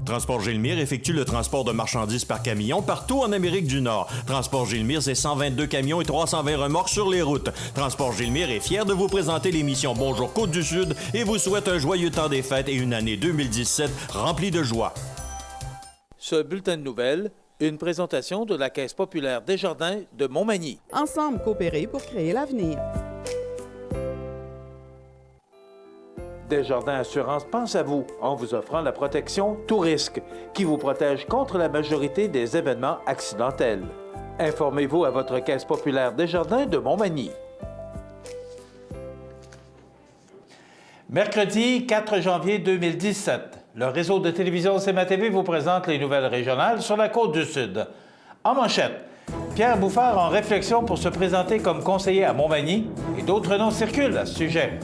Transport Gilmire effectue le transport de marchandises par camion partout en Amérique du Nord. Transport Gilmire, c'est 122 camions et 320 remorques sur les routes. Transport Gilmire est fier de vous présenter l'émission Bonjour Côte-du-Sud et vous souhaite un joyeux temps des fêtes et une année 2017 remplie de joie. Ce bulletin de nouvelles, une présentation de la Caisse populaire Desjardins de Montmagny. Ensemble, coopérer pour créer l'avenir. Desjardins Assurance pense à vous en vous offrant la protection Tout risque, qui vous protège contre la majorité des événements accidentels. Informez-vous à votre Caisse populaire Desjardins de Montmagny. Mercredi 4 janvier 2017, le réseau de télévision CMA-TV vous présente les nouvelles régionales sur la Côte-du-Sud. En manchette, Pierre Bouffard en réflexion pour se présenter comme conseiller à Montmagny et d'autres noms circulent à ce sujet.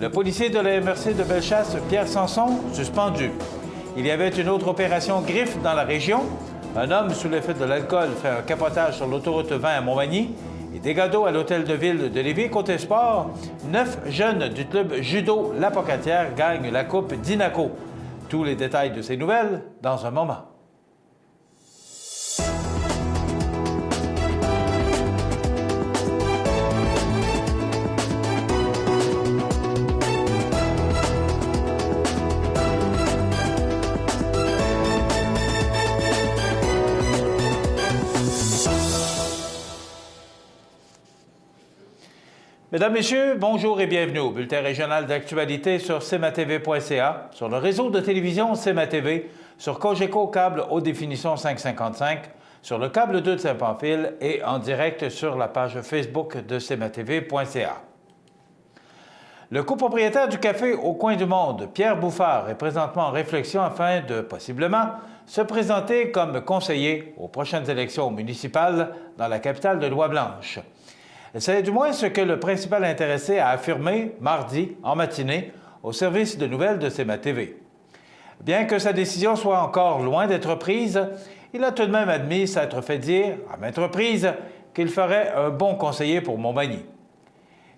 Le policier de la MRC de Bellechasse, Pierre Sanson, suspendu. Il y avait une autre opération griffe dans la région. Un homme sous l'effet de l'alcool fait un capotage sur l'autoroute 20 à Montmagny. Et dégâts d'eau à l'hôtel de ville de Lévis. Côté sport, 9 jeunes du club judo La Pocatière gagnent la coupe d'Inaco. Tous les détails de ces nouvelles dans un moment. Mesdames, Messieurs, bonjour et bienvenue au bulletin régional d'actualité sur cmatv.ca, sur le réseau de télévision CMA-TV, sur Cogeco câble haute définition 555, sur le câble 2 de Saint-Pamphile et en direct sur la page Facebook de cmatv.ca. Le copropriétaire du café au coin du monde, Pierre Bouffard, est présentement en réflexion afin de, possiblement, se présenter comme conseiller aux prochaines élections municipales dans la capitale de Loi-Blanche. C'est du moins ce que le principal intéressé a affirmé mardi en matinée au service de nouvelles de CMA-TV. Bien que sa décision soit encore loin d'être prise, il a tout de même admis s'être fait dire à maintes reprises qu'il ferait un bon conseiller pour Montmagny.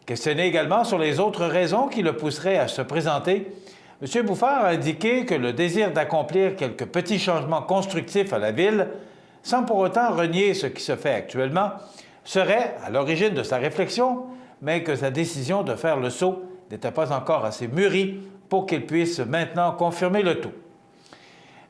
Questionné également sur les autres raisons qui le pousseraient à se présenter, M. Bouffard a indiqué que le désir d'accomplir quelques petits changements constructifs à la ville, sans pour autant renier ce qui se fait actuellement, serait à l'origine de sa réflexion, mais que sa décision de faire le saut n'était pas encore assez mûrie pour qu'il puisse maintenant confirmer le tout.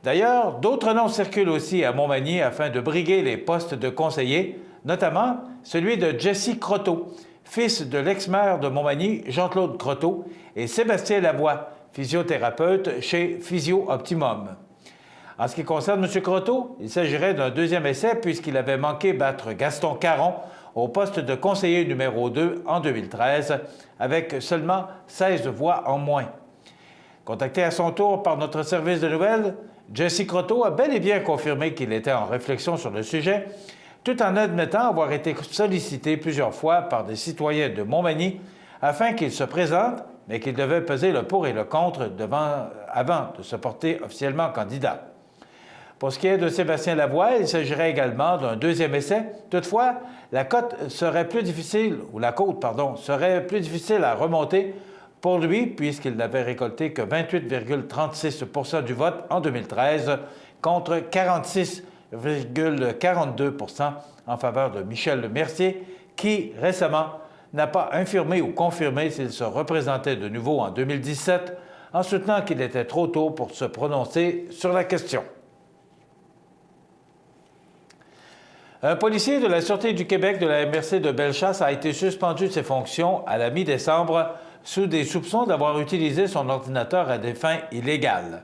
D'ailleurs, d'autres noms circulent aussi à Montmagny afin de briguer les postes de conseiller, notamment celui de Jesse Croteau, fils de l'ex-maire de Montmagny, Jean-Claude Croteau, et Sébastien Lavoie, physiothérapeute chez Physio Optimum. En ce qui concerne M. Croteau, il s'agirait d'un deuxième essai puisqu'il avait manqué battre Gaston Caron au poste de conseiller numéro 2 en 2013, avec seulement 16 voix en moins. Contacté à son tour par notre service de nouvelles, Jesse Croteau a bel et bien confirmé qu'il était en réflexion sur le sujet, tout en admettant avoir été sollicité plusieurs fois par des citoyens de Montmagny afin qu'il se présente, mais qu'il devait peser le pour et le contre avant de se porter officiellement candidat. Pour ce qui est de Sébastien Lavoie, il s'agirait également d'un deuxième essai. Toutefois, la côte serait plus difficile à remonter pour lui, puisqu'il n'avait récolté que 28,36 % du vote en 2013 contre 46,42 % en faveur de Michel Mercier, qui récemment n'a pas infirmé ou confirmé s'il se représentait de nouveau en 2017, en soutenant qu'il était trop tôt pour se prononcer sur la question. Un policier de la Sûreté du Québec de la MRC de Bellechasse a été suspendu de ses fonctions à la mi-décembre sous des soupçons d'avoir utilisé son ordinateur à des fins illégales.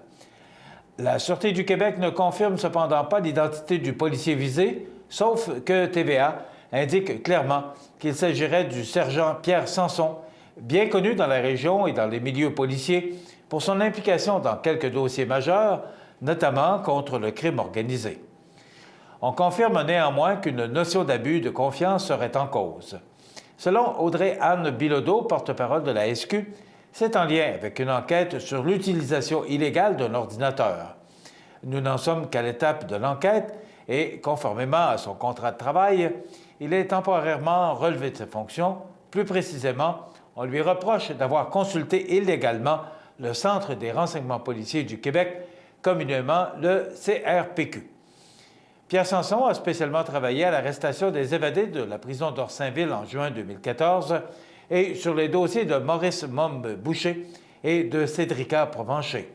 La Sûreté du Québec ne confirme cependant pas l'identité du policier visé, sauf que TVA indique clairement qu'il s'agirait du sergent Pierre Sanson, bien connu dans la région et dans les milieux policiers pour son implication dans quelques dossiers majeurs, notamment contre le crime organisé. On confirme néanmoins qu'une notion d'abus de confiance serait en cause. Selon Audrey-Anne Bilodeau, porte-parole de la SQ, c'est en lien avec une enquête sur l'utilisation illégale d'un ordinateur. Nous n'en sommes qu'à l'étape de l'enquête et, conformément à son contrat de travail, il est temporairement relevé de ses fonctions. Plus précisément, on lui reproche d'avoir consulté illégalement le Centre des renseignements policiers du Québec communément le CRPQ. Pierre Sanson a spécialement travaillé à l'arrestation des évadés de la prison d'Orsainville en juin 2014 et sur les dossiers de Maurice Mombe-Boucher et de Cédrica Provencher.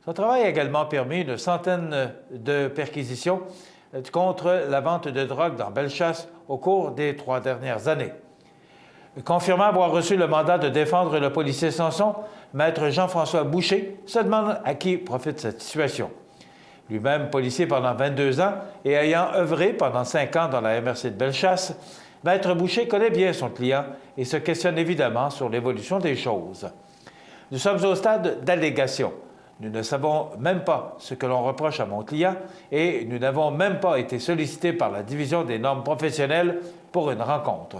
Son travail a également permis une centaine de perquisitions contre la vente de drogue dans Bellechasse au cours des 3 dernières années. Confirmant avoir reçu le mandat de défendre le policier Sanson, maître Jean-François Boucher se demande à qui profite cette situation. Lui-même policier pendant 22 ans et ayant œuvré pendant 5 ans dans la MRC de Bellechasse, maître Boucher connaît bien son client et se questionne évidemment sur l'évolution des choses. Nous sommes au stade d'allégation. Nous ne savons même pas ce que l'on reproche à mon client et nous n'avons même pas été sollicités par la Division des normes professionnelles pour une rencontre.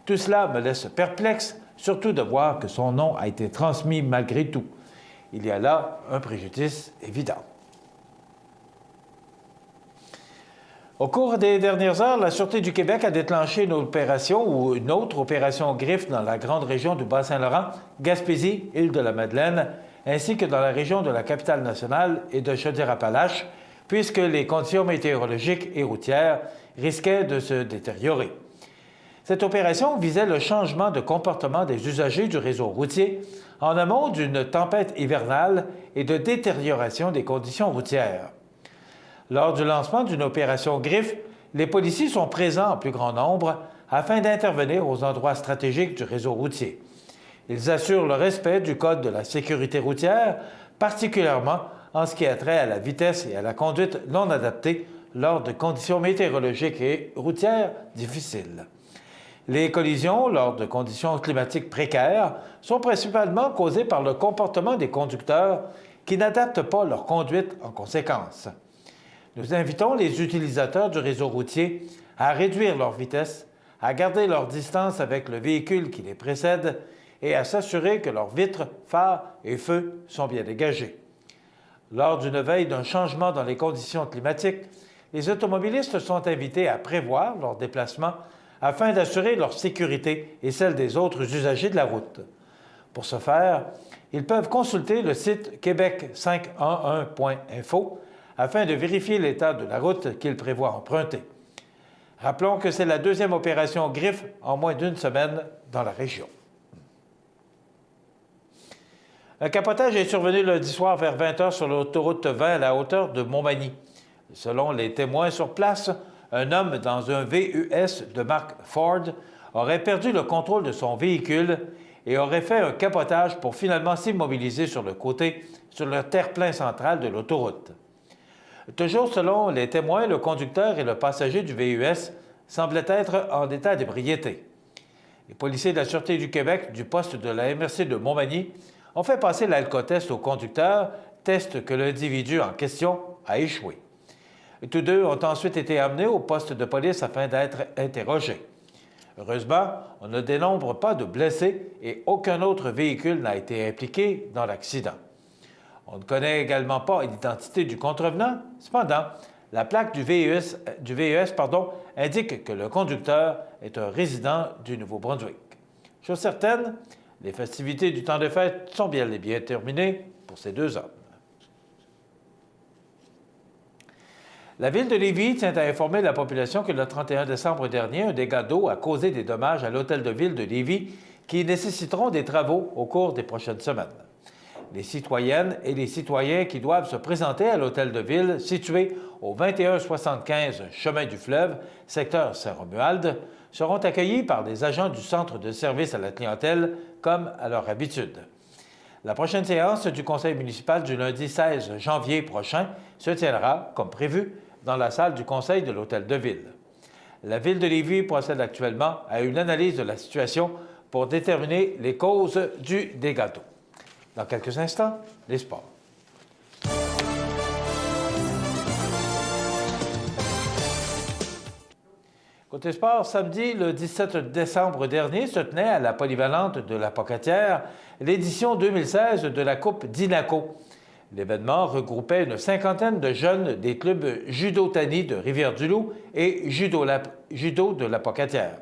Tout cela me laisse perplexe, surtout de voir que son nom a été transmis malgré tout. Il y a là un préjudice évident. Au cours des dernières heures, la Sûreté du Québec a déclenché une opération ou une autre opération griffe dans la grande région du Bas-Saint-Laurent, Gaspésie, Île-de-la-Madeleine, ainsi que dans la région de la Capitale-Nationale et de Chaudière-Appalaches, puisque les conditions météorologiques et routières risquaient de se détériorer. Cette opération visait le changement de comportement des usagers du réseau routier en amont d'une tempête hivernale et de détérioration des conditions routières. Lors du lancement d'une opération griffe, les policiers sont présents en plus grand nombre afin d'intervenir aux endroits stratégiques du réseau routier. Ils assurent le respect du Code de la sécurité routière, particulièrement en ce qui a trait à la vitesse et à la conduite non adaptée lors de conditions météorologiques et routières difficiles. Les collisions, lors de conditions climatiques précaires, sont principalement causées par le comportement des conducteurs qui n'adaptent pas leur conduite en conséquence. Nous invitons les utilisateurs du réseau routier à réduire leur vitesse, à garder leur distance avec le véhicule qui les précède et à s'assurer que leurs vitres, phares et feux sont bien dégagés. Lors d'une veille d'un changement dans les conditions climatiques, les automobilistes sont invités à prévoir leurs déplacements afin d'assurer leur sécurité et celle des autres usagers de la route. Pour ce faire, ils peuvent consulter le site québec511.info afin de vérifier l'état de la route qu'ils prévoient emprunter. Rappelons que c'est la deuxième opération griffe en moins d'une semaine dans la région. Un capotage est survenu lundi soir vers 20h sur l'autoroute 20 à la hauteur de Montmagny. Selon les témoins sur place, un homme dans un VUS de marque Ford aurait perdu le contrôle de son véhicule et aurait fait un capotage pour finalement s'immobiliser sur le côté, sur le terre-plein central de l'autoroute. Toujours selon les témoins, le conducteur et le passager du VUS semblaient être en état d'ébriété. Les policiers de la Sûreté du Québec du poste de la MRC de Montmagny ont fait passer l'alcotest au conducteur, test que l'individu en question a échoué. Tous deux ont ensuite été amenés au poste de police afin d'être interrogés. Heureusement, on ne dénombre pas de blessés et aucun autre véhicule n'a été impliqué dans l'accident. On ne connaît également pas l'identité du contrevenant. Cependant, la plaque du VUS indique que le conducteur est un résident du Nouveau-Brunswick. Chose certaine, les festivités du temps de fête sont bien et bien terminées pour ces deux hommes. La Ville de Lévis tient à informer la population que le 31 décembre dernier, un dégât d'eau a causé des dommages à l'Hôtel de Ville de Lévis qui nécessiteront des travaux au cours des prochaines semaines. Les citoyennes et les citoyens qui doivent se présenter à l'Hôtel de Ville situé au 2175 Chemin du Fleuve, secteur Saint-Romuald, seront accueillis par des agents du Centre de service à la clientèle comme à leur habitude. La prochaine séance du Conseil municipal du lundi 16 janvier prochain se tiendra, comme prévu, dans la salle du Conseil de l'Hôtel de Ville. La Ville de Lévis procède actuellement à une analyse de la situation pour déterminer les causes du dégât d'eau. Dans quelques instants, les sports. Côté sport, samedi, le 17 décembre dernier, se tenait à la polyvalente de la Pocatière l'édition 2016 de la Coupe d'Inaco. L'événement regroupait une cinquantaine de jeunes des clubs Judo Tani de Rivière-du-Loup et Judo de la Pocatière.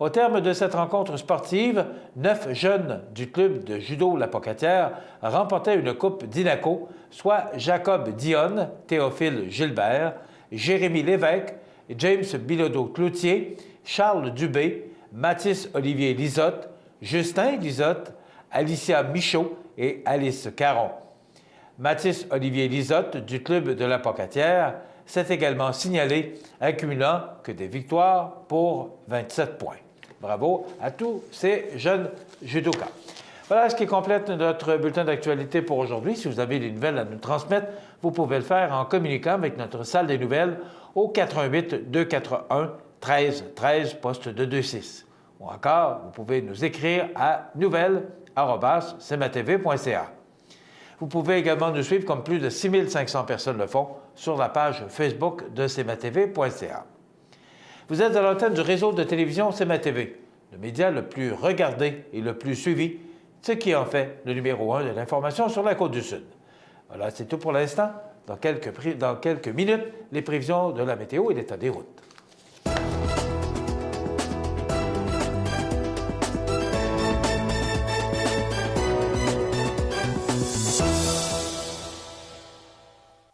Au terme de cette rencontre sportive, 9 jeunes du club de judo La Pocatière remportaient une coupe d'Inaco, soit Jacob Dionne, Théophile Gilbert, Jérémy Lévesque, James Bilodeau-Cloutier, Charles Dubé, Mathis Olivier Lisotte, Justin Lisotte, Alicia Michaud et Alice Caron. Mathis Olivier Lisotte du club de La Pocatière s'est également signalé, accumulant que des victoires pour 27 points. Bravo à tous ces jeunes judokas. Voilà ce qui complète notre bulletin d'actualité pour aujourd'hui. Si vous avez des nouvelles à nous transmettre, vous pouvez le faire en communiquant avec notre salle des nouvelles au 88 241 13 13 poste de 26. Ou encore, vous pouvez nous écrire à nouvelles@cmatv.ca. Vous pouvez également nous suivre, comme plus de 6500 personnes le font, sur la page Facebook de cmatv.ca. Vous êtes à l'antenne du réseau de télévision CMA-TV, le média le plus regardé et le plus suivi, ce qui en fait le numéro 1 de l'information sur la Côte-du-Sud. Voilà, c'est tout pour l'instant. Dans quelques minutes, les prévisions de la météo et l'état des routes.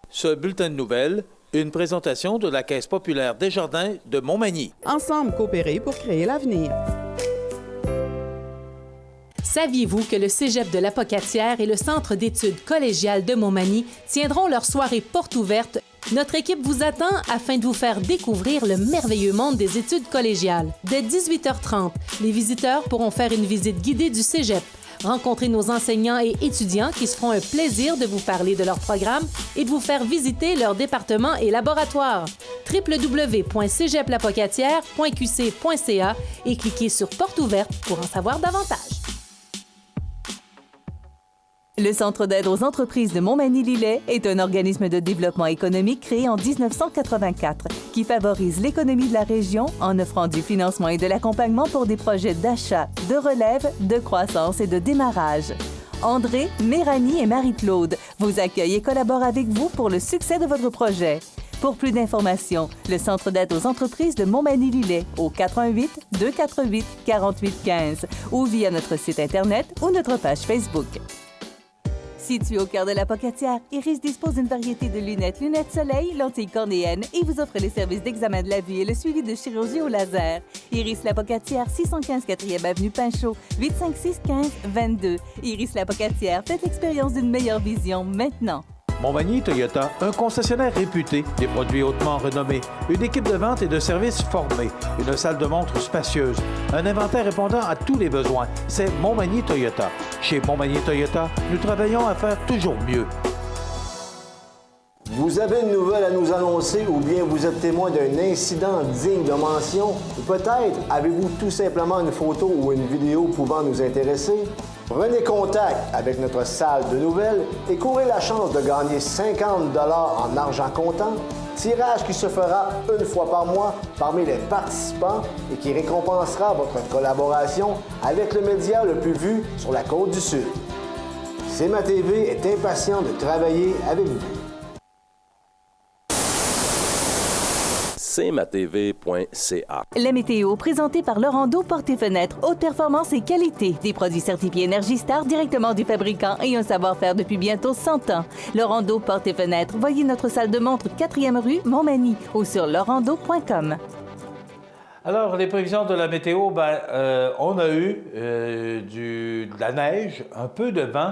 Ce bulletin de nouvelles, une présentation de la Caisse populaire Desjardins de Montmagny. Ensemble coopérer pour créer l'avenir. Saviez-vous que le Cégep de La Pocatière et le Centre d'études collégiales de Montmagny tiendront leur soirée porte ouverte? Notre équipe vous attend afin de vous faire découvrir le merveilleux monde des études collégiales. Dès 18h30, les visiteurs pourront faire une visite guidée du Cégep, rencontrer nos enseignants et étudiants qui se feront un plaisir de vous parler de leur programme et de vous faire visiter leur département et laboratoire. www.cégeplapocatière.qc.ca et cliquez sur Porte ouverte pour en savoir davantage. Le Centre d'aide aux entreprises de Montmagny-Lillet est un organisme de développement économique créé en 1984 qui favorise l'économie de la région en offrant du financement et de l'accompagnement pour des projets d'achat, de relève, de croissance et de démarrage. André, Méranie et Marie-Claude vous accueillent et collaborent avec vous pour le succès de votre projet. Pour plus d'informations, le Centre d'aide aux entreprises de Montmagny-Lillet au 88 248 48 15 ou via notre site Internet ou notre page Facebook. Situé au cœur de La Pocatière, Iris dispose d'une variété de lunettes soleil, lentilles cornéennes et vous offre les services d'examen de la vue et le suivi de chirurgie au laser. Iris La Pocatière, 615 4e Avenue Pinchot, 856 15 22. Iris La Pocatière, faites l'expérience d'une meilleure vision maintenant. Montmagny Toyota, un concessionnaire réputé, des produits hautement renommés, une équipe de vente et de services formée, une salle de montre spacieuse, un inventaire répondant à tous les besoins. C'est Montmagny Toyota. Chez Montmagny Toyota, nous travaillons à faire toujours mieux. Vous avez une nouvelle à nous annoncer ou bien vous êtes témoin d'un incident digne de mention ou peut-être avez-vous tout simplement une photo ou une vidéo pouvant nous intéresser? Prenez contact avec notre salle de nouvelles et courez la chance de gagner 50 $ en argent comptant, tirage qui se fera une fois par mois parmi les participants et qui récompensera votre collaboration avec le média le plus vu sur la Côte-du-Sud. CMA-TV est impatient de travailler avec vous. cmatv.ca. La météo, présentée par Lorando Portes et Fenêtres, haute performance et qualité. Des produits certifiés Énergie Star directement du fabricant et un savoir-faire depuis bientôt 100 ans. Lorando Portes et Fenêtres, voyez notre salle de montre 4e rue Montmagny ou sur lorando.com. Alors, les prévisions de la météo, on a eu de la neige, un peu de vent.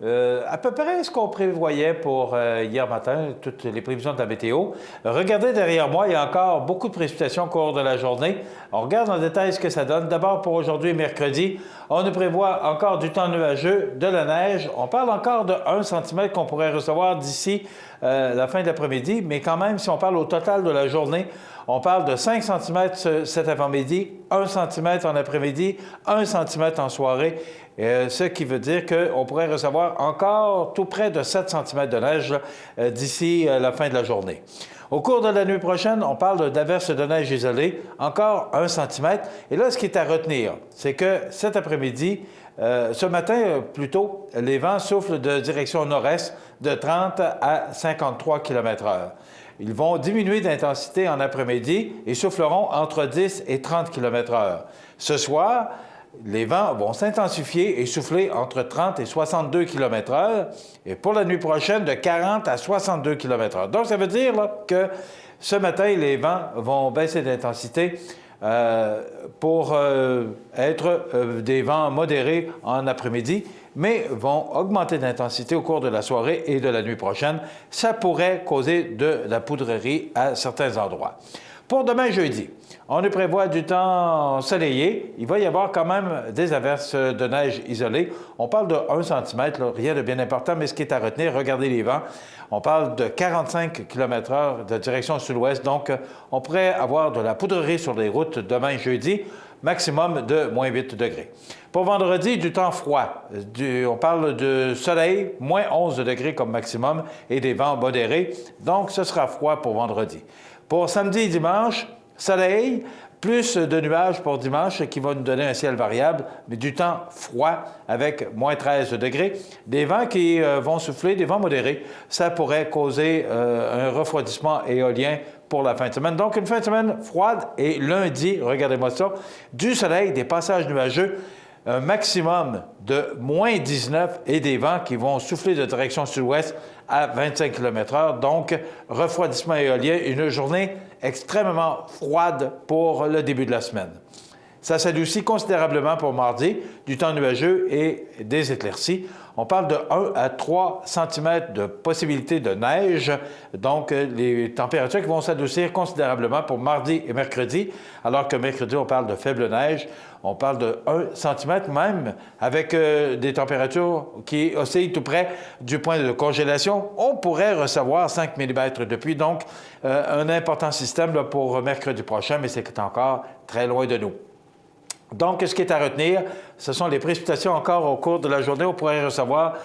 À peu près ce qu'on prévoyait pour hier matin, toutes les prévisions de la météo. Regardez derrière moi, il y a encore beaucoup de précipitations au cours de la journée. On regarde en détail ce que ça donne. D'abord, pour aujourd'hui, mercredi, on nous prévoit encore du temps nuageux, de la neige. On parle encore de 1 cm qu'on pourrait recevoir d'ici la fin de l'après-midi, mais quand même, si on parle au total de la journée, on parle de 5 cm cet avant-midi, 1 cm en après-midi, 1 cm en soirée, ce qui veut dire qu'on pourrait recevoir encore tout près de 7 cm de neige d'ici la fin de la journée. Au cours de la nuit prochaine, on parle d'averses de neige isolées, encore 1 cm. Et là, ce qui est à retenir, c'est que cet après-midi, ce matin, plutôt, les vents soufflent de direction nord-est de 30 à 53 km/h. Ils vont diminuer d'intensité en après-midi et souffleront entre 10 et 30 km/h. Ce soir, les vents vont s'intensifier et souffler entre 30 et 62 km/h. Et pour la nuit prochaine, de 40 à 62 km/h. Donc, ça veut dire là, que ce matin, les vents vont baisser d'intensité pour être des vents modérés en après-midi, mais vont augmenter d'intensité au cours de la soirée et de la nuit prochaine. Ça pourrait causer de la poudrerie à certains endroits. Pour demain jeudi, on nous prévoit du temps ensoleillé. Il va y avoir quand même des averses de neige isolées. On parle de 1 cm, là, rien de bien important, mais ce qui est à retenir, regardez les vents. On parle de 45 km/h de direction sud-ouest, donc on pourrait avoir de la poudrerie sur les routes demain jeudi, maximum de moins 8 degrés. Pour vendredi, du temps froid. On parle de soleil, moins 11 degrés comme maximum et des vents modérés, donc ce sera froid pour vendredi. Pour samedi et dimanche, soleil, plus de nuages pour dimanche, ce qui va nous donner un ciel variable, mais du temps froid avec moins 13 degrés. Des vents qui vont souffler, des vents modérés. Ça pourrait causer un refroidissement éolien pour la fin de semaine. Donc, une fin de semaine froide et lundi, regardez-moi ça, du soleil, des passages nuageux, un maximum de moins 19 et des vents qui vont souffler de direction sud-ouest à 25 km/h. Donc, refroidissement éolien, une journée extrêmement froide pour le début de la semaine. Ça s'adoucit considérablement pour mardi, du temps nuageux et des éclaircies. On parle de 1 à 3 cm de possibilité de neige, donc les températures qui vont s'adoucir considérablement pour mardi et mercredi, alors que mercredi, on parle de faible neige. On parle de 1 cm même, avec des températures qui oscillent tout près du point de congélation. On pourrait recevoir 5 mm de pluie, donc un important système là, pour mercredi prochain, mais c'est encore très loin de nous. Donc, ce qui est à retenir, ce sont les précipitations encore au cours de la journée. On pourrait recevoir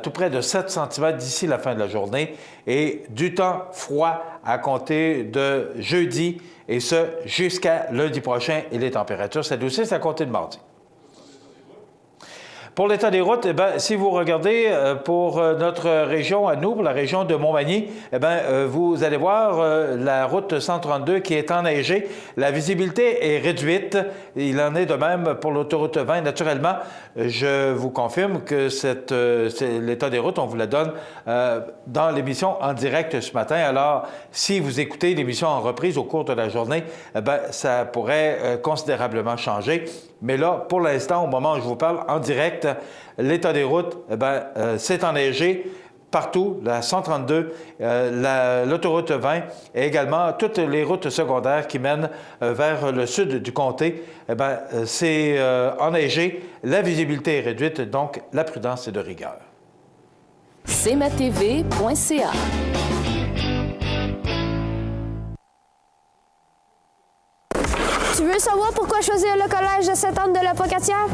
tout près de 7 cm d'ici la fin de la journée et du temps froid à compter de jeudi et ce jusqu'à lundi prochain et les températures s'adoucissent à compter de mardi. Pour l'état des routes, eh bien, si vous regardez pour notre région à nous, pour la région de Montmagny, eh bien, vous allez voir la route 132 qui est enneigée. La visibilité est réduite. Il en est de même pour l'autoroute 20. Naturellement, je vous confirme que l'état des routes, on vous la donne dans l'émission en direct ce matin. Alors, si vous écoutez l'émission en reprise au cours de la journée, eh bien, ça pourrait considérablement changer. Mais là, pour l'instant, au moment où je vous parle en direct, l'état des routes, eh bien, c'est enneigé partout, la 132, l'autoroute 20 et également toutes les routes secondaires qui mènent vers le sud du comté. Eh bien, c'est enneigé, la visibilité est réduite, donc la prudence est de rigueur. cmatv.ca. Tu veux savoir pourquoi choisir le collège de Sainte-Anne de la Pocatière?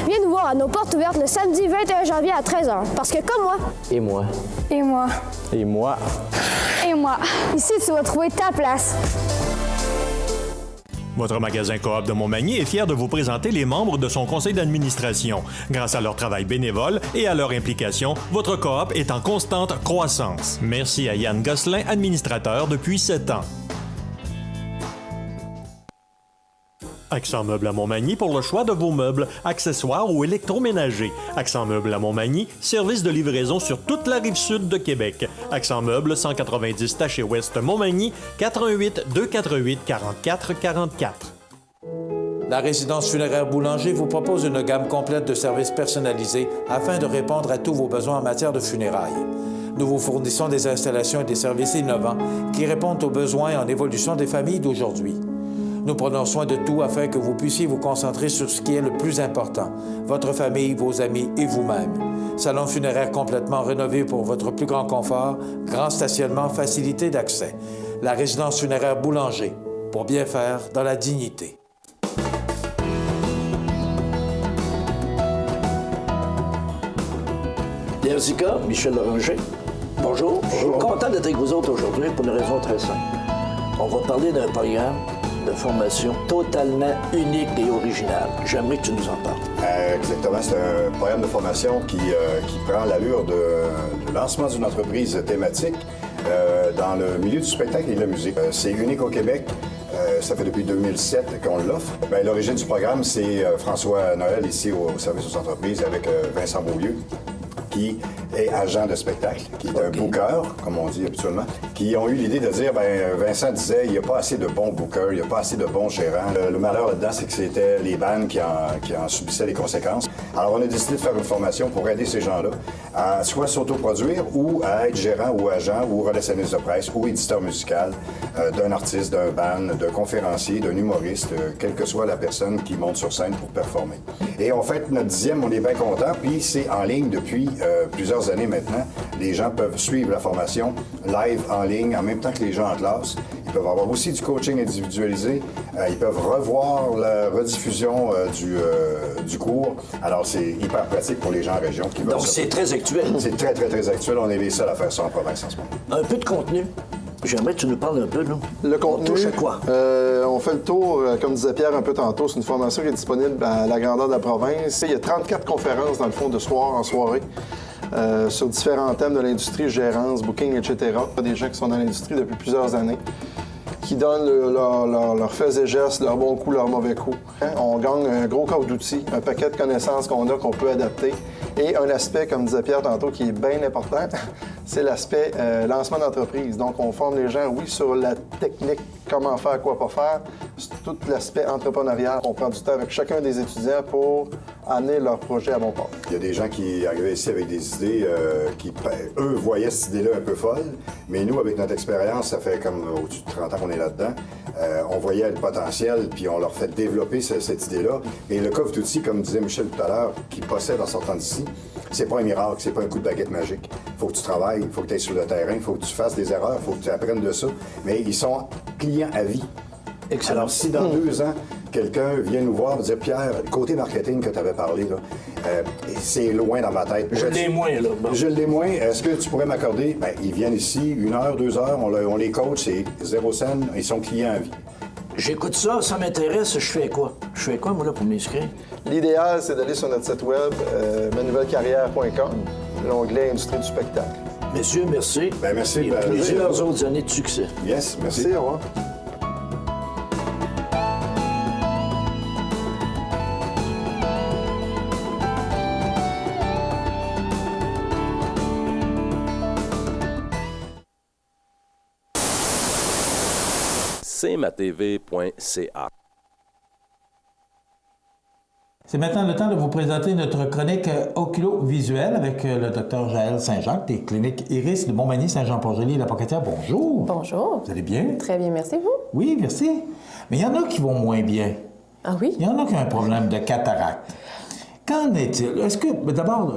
Viens nous voir à nos portes ouvertes le samedi 21 janvier à 13h. Parce que comme moi... Et moi. Et moi. Et moi. Et moi. Ici, tu vas trouver ta place. Votre magasin Coop de Montmagny est fier de vous présenter les membres de son conseil d'administration. Grâce à leur travail bénévole et à leur implication, votre coop est en constante croissance. Merci à Yann Gosselin, administrateur depuis 7 ans. Accent Meubles à Montmagny pour le choix de vos meubles, accessoires ou électroménagers. Accent Meubles à Montmagny, service de livraison sur toute la rive sud de Québec. Accent Meubles, 190 Taché Ouest Montmagny, 88 248 44 44. La résidence funéraire Boulanger vous propose une gamme complète de services personnalisés afin de répondre à tous vos besoins en matière de funérailles. Nous vous fournissons des installations et des services innovants qui répondent aux besoins en évolution des familles d'aujourd'hui. Nous prenons soin de tout afin que vous puissiez vous concentrer sur ce qui est le plus important, votre famille, vos amis et vous-même. Salon funéraire complètement rénové pour votre plus grand confort, grand stationnement, facilité d'accès. La résidence funéraire Boulanger, pour bien faire dans la dignité. DRZK, Michel Loranger. Bonjour. Je suis content d'être avec vous autres aujourd'hui pour une raison très simple. On va parler d'un programme de formation totalement unique et original. J'aimerais que tu nous en parles. Exactement. C'est un programme de formation qui prend l'allure de lancement d'une entreprise thématique dans le milieu du spectacle et de la musique. C'est unique au Québec. Ça fait depuis 2007 qu'on l'offre. L'origine du programme, c'est François Noël, ici au service aux entreprises, avec Vincent Beaulieu, qui est agent de spectacle, qui est un booker, comme on dit habituellement, qui ont eu l'idée de dire, Vincent disait, il n'y a pas assez de bons bookers, il n'y a pas assez de bons gérants. Le malheur là-dedans, c'est que c'était les bandes qui en subissaient les conséquences. Alors, on a décidé de faire une formation pour aider ces gens-là à soit s'autoproduire ou à être gérant ou agent ou relationniste de presse ou éditeur musical d'un artiste, d'un band, d'un conférencier, d'un humoriste, quelle que soit la personne qui monte sur scène pour performer. Et on fête notre 10e, on est bien contents, puis c'est en ligne depuis plusieurs années maintenant. Les gens peuvent suivre la formation live en ligne en même temps que les gens en classe. Ils peuvent avoir aussi du coaching individualisé. Ils peuvent revoir la rediffusion du cours. Alors, c'est hyper pratique pour les gens en région qui veulent. Donc, c'est très actuel. C'est très, très, très actuel. On est les seuls à faire ça en province en ce moment. Un peu de contenu. J'aimerais que tu nous parles un peu, là. Le contenu. On touche à quoi? On fait le tour, comme disait Pierre un peu tantôt, c'est une formation qui est disponible à la grandeur de la province. Il y a 34 conférences, dans le fond, de soir en soirée. Sur différents thèmes de l'industrie, gérance, booking, etc. Il y a des gens qui sont dans l'industrie depuis plusieurs années, qui donnent leurs faits et gestes, leurs bons coups, leurs mauvais coups. On gagne un gros coffre d'outils, un paquet de connaissances qu'on a, qu'on peut adapter. Et un aspect, comme disait Pierre tantôt, qui est bien important, c'est l'aspect lancement d'entreprise. Donc, on forme les gens, oui, sur la technique, comment faire, quoi pas faire, tout l'aspect entrepreneurial. On prend du temps avec chacun des étudiants pour amener leur projet à bon port. Il y a des gens qui arrivaient ici avec des idées qui, eux, voyaient cette idée-là un peu folle, mais nous, avec notre expérience, ça fait comme au-dessus de 30 ans qu'on est là-dedans, on voyait le potentiel, puis on leur fait développer cette idée-là. Et le coffre d'outils, comme disait Michel tout à l'heure, qui possède en sortant d'ici, c'est pas un miracle, c'est pas un coup de baguette magique. Il faut que tu travailles, il faut que tu ailles sur le terrain, il faut que tu fasses des erreurs, il faut que tu apprennes de ça. Mais ils sont clients à vie. Excellent. Alors, si dans 2 ans, quelqu'un vient nous voir et dire « Pierre, le côté marketing que tu avais parlé, là, c'est loin dans ma tête. » Je l'ai moins, là. Bon. Je l'ai moins. Est-ce que tu pourrais m'accorder? Bien, ils viennent ici, 1 heure, 2 heures, on les coach, c'est 0 cents, ils sont clients à vie. J'écoute ça, ça m'intéresse, je fais quoi? Je fais quoi, moi, là, pour m'inscrire? L'idéal, c'est d'aller sur notre site web, manouvellecarrière.com, l'onglet Industrie du spectacle. Messieurs, merci. Bien, merci. Et plusieurs autres années de succès. Yes, merci. Merci, au revoir. cmatv.ca. C'est maintenant le temps de vous présenter notre chronique oculo-visuelle avec le Dr Jaël Saint-Jacques des cliniques Iris de Montmagny, Saint-Jean-Port-Joli et la Pocatière. Bonjour. Bonjour. Vous allez bien? Très bien, merci, vous? Oui, merci. Mais il y en a qui vont moins bien. Ah oui? Il y en a qui ont un problème de cataracte. Qu'en est-il? Est-ce que, d'abord,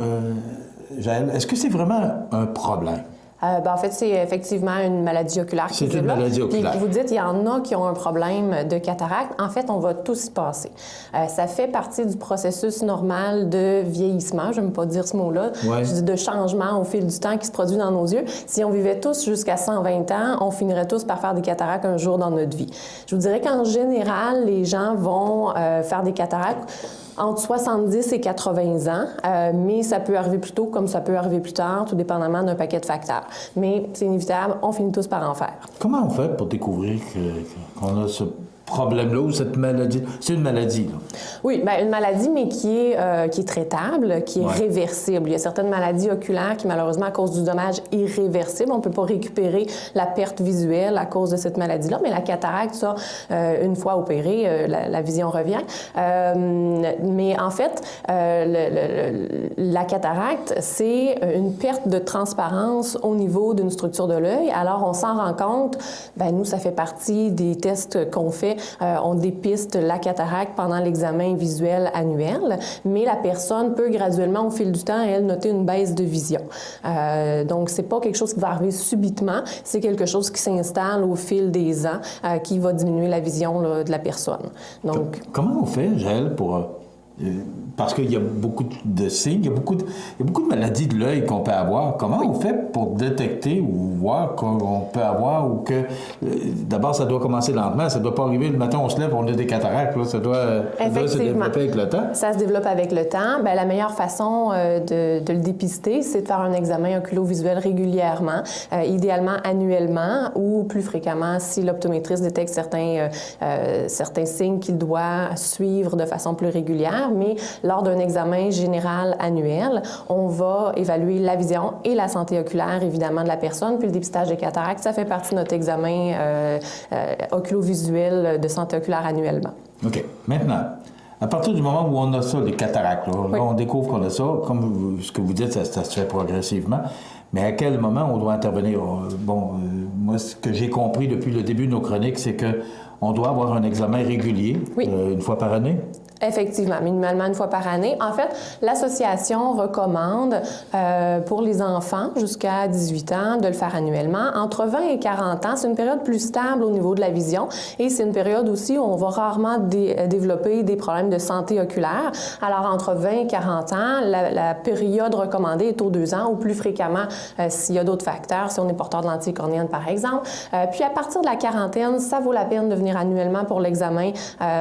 Jaël, est-ce que c'est vraiment un problème? En fait, c'est effectivement une maladie oculaire. C'est une maladie oculaire. Puis vous dites, il y en a qui ont un problème de cataracte. En fait, on va tous y passer. Ça fait partie du processus normal de vieillissement, je n'aime pas dire ce mot-là, de changement au fil du temps qui se produit dans nos yeux. Si on vivait tous jusqu'à 120 ans, on finirait tous par faire des cataractes un jour dans notre vie. Je vous dirais qu'en général, les gens vont faire des cataractes entre 70 et 80 ans, mais ça peut arriver plus tôt comme ça peut arriver plus tard, tout dépendamment d'un paquet de facteurs. Mais c'est inévitable, on finit tous par en faire. Comment on fait pour découvrir qu'on a ce problème-là ou cette maladie? C'est une maladie, là. Oui, bien, une maladie, mais qui est traitable, qui est réversible. Il y a certaines maladies oculaires qui, malheureusement, à cause du dommage irréversible, on ne peut pas récupérer la perte visuelle à cause de cette maladie-là, mais la cataracte, ça, une fois opérée, la vision revient. Mais en fait, la cataracte, c'est une perte de transparence au niveau d'une structure de l'œil. Alors, on s'en rend compte, bien, nous, ça fait partie des tests qu'on fait. On dépiste la cataracte pendant l'examen visuel annuel, mais la personne peut graduellement, au fil du temps, elle, noter une baisse de vision. Donc, c'est pas quelque chose qui va arriver subitement, c'est quelque chose qui s'installe au fil des ans, qui va diminuer la vision là, de la personne. Donc, comment on fait, Jaël, pour Parce qu'il y a beaucoup de signes, il y a beaucoup de maladies de l'œil qu'on peut avoir. Comment on fait pour détecter ou voir qu'on peut avoir ou que... D'abord, ça doit commencer lentement. Ça ne doit pas arriver le matin, on se lève, on a des cataractes. Là. Ça doit se développer avec le temps. Ça se développe avec le temps. Bien, la meilleure façon de le dépister, c'est de faire un examen oculovisuel régulièrement, idéalement annuellement ou plus fréquemment si l'optométriste détecte certains signes qu'il doit suivre de façon plus régulière. Mais lors d'un examen général annuel, on va évaluer la vision et la santé oculaire, évidemment, de la personne. Puis le dépistage des cataractes, ça fait partie de notre examen oculovisuel de santé oculaire annuellement. OK. Maintenant, à partir du moment où on a ça, les cataractes, là, on découvre qu'on a ça, comme ce que vous dites, ça se fait progressivement. Mais à quel moment on doit intervenir? Moi, ce que j'ai compris depuis le début de nos chroniques, c'est qu'on doit avoir un examen régulier, une fois par année. Effectivement, minimalement une fois par année. En fait, l'association recommande pour les enfants jusqu'à 18 ans de le faire annuellement. Entre 20 et 40 ans, c'est une période plus stable au niveau de la vision et c'est une période aussi où on va rarement développer des problèmes de santé oculaire. Alors, entre 20 et 40 ans, la période recommandée est aux 2 ans ou plus fréquemment s'il y a d'autres facteurs, si on est porteur de lentilles cornéennes, par exemple. Puis, à partir de la quarantaine, ça vaut la peine de venir annuellement pour l'examen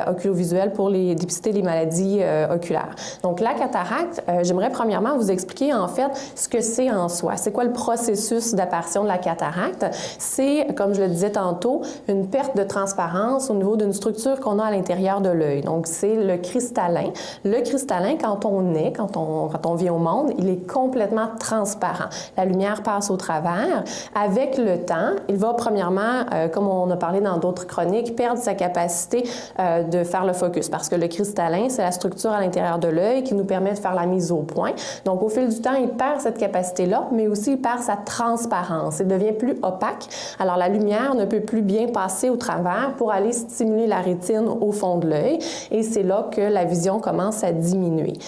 oculovisuel pour les dépister les maladies oculaires. Donc, la cataracte, j'aimerais premièrement vous expliquer en fait ce que c'est en soi. C'est quoi le processus d'apparition de la cataracte? C'est, comme je le disais tantôt, une perte de transparence au niveau d'une structure qu'on a à l'intérieur de l'œil. Donc, c'est le cristallin. Le cristallin, quand on naît, quand on vient au monde, il est complètement transparent. La lumière passe au travers. Avec le temps, il va premièrement, comme on a parlé dans d'autres chroniques, perdre sa capacité de faire le focus parce que le cristallin, c'est la structure à l'intérieur de l'œil qui nous permet de faire la mise au point. Donc, au fil du temps, il perd cette capacité-là, mais aussi il perd sa transparence. Il devient plus opaque. Alors, la lumière ne peut plus bien passer au travers pour aller stimuler la rétine au fond de l'œil. Et c'est là que la vision commence à diminuer.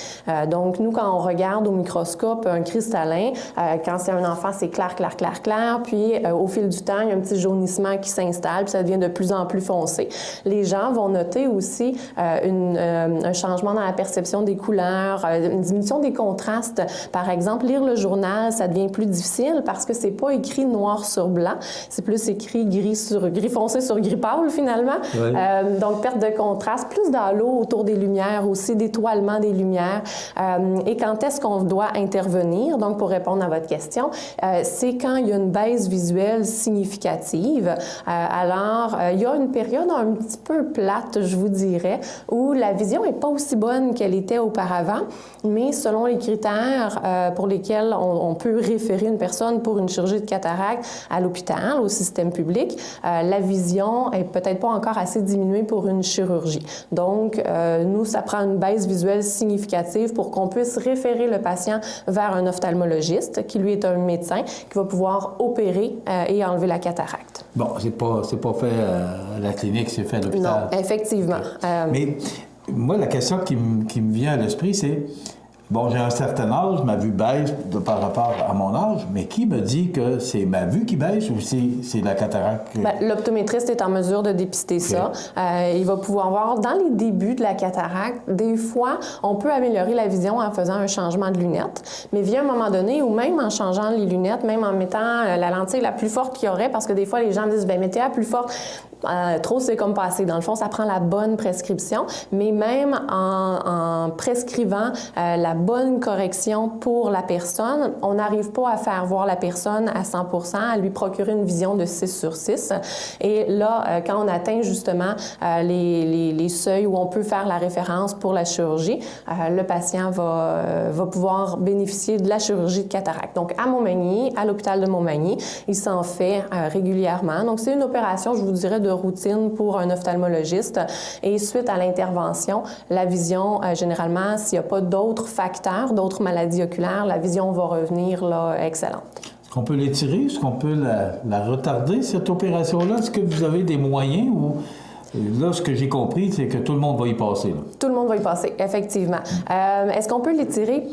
Donc, nous, quand on regarde au microscope un cristallin, quand c'est un enfant, c'est clair, clair, clair, clair. Puis, au fil du temps, il y a un petit jaunissement qui s'installe, puis ça devient de plus en plus foncé. Les gens vont noter aussi un changement dans la perception des couleurs, une diminution des contrastes. Par exemple, lire le journal, ça devient plus difficile parce que c'est pas écrit noir sur blanc, c'est plus écrit gris foncé sur gris pâle finalement. Oui. Donc, perte de contraste, plus d'halo autour des lumières aussi, d'étoilement des lumières. Et quand est-ce qu'on doit intervenir? Donc, pour répondre à votre question, c'est quand il y a une baisse visuelle significative. Alors, il y a une période un petit peu plate, je vous dirais, où la vision n'est pas aussi bonne qu'elle était auparavant, mais selon les critères pour lesquels on peut référer une personne pour une chirurgie de cataracte à l'hôpital, au système public, la vision est peut-être pas encore assez diminuée pour une chirurgie. Donc, nous, ça prend une baisse visuelle significative pour qu'on puisse référer le patient vers un ophtalmologiste, qui lui est un médecin, qui va pouvoir opérer et enlever la cataracte. Bon, c'est pas fait à la clinique, c'est fait à l'hôpital. Non, effectivement. Mais moi, la question qui me vient à l'esprit, c'est, bon, j'ai un certain âge, ma vue baisse par rapport à mon âge, mais qui me dit que c'est ma vue qui baisse ou c'est la cataracte? Bien, l'optométriste est en mesure de dépister ça. Il va pouvoir voir, dans les débuts de la cataracte, des fois, on peut améliorer la vision en faisant un changement de lunettes, mais vient un moment donné où même en changeant les lunettes, même en mettant la lentille la plus forte qu'il y aurait, parce que des fois, les gens disent, bien, mettez la plus forte. Trop, c'est comme pas assez. Dans le fond, ça prend la bonne prescription, mais même en prescrivant la bonne correction pour la personne, on n'arrive pas à faire voir la personne à 100%, à lui procurer une vision de 6 sur 6. Et là, quand on atteint justement les seuils où on peut faire la référence pour la chirurgie, le patient va pouvoir bénéficier de la chirurgie de cataracte. Donc, à Montmagny, à l'hôpital de Montmagny, il s'en fait régulièrement. Donc, c'est une opération, je vous dirais, de routine pour un ophtalmologiste. Et suite à l'intervention, la vision, généralement, s'il n'y a pas d'autres facteurs, d'autres maladies oculaires, la vision va revenir là, excellente. Est-ce qu'on peut l'étirer? Est-ce qu'on peut la retarder, cette opération-là? Est-ce que vous avez des moyens ou... Là, ce que j'ai compris, c'est que tout le monde va y passer. Là. Tout le monde va y passer, effectivement. Est-ce qu'on peut l'étirer?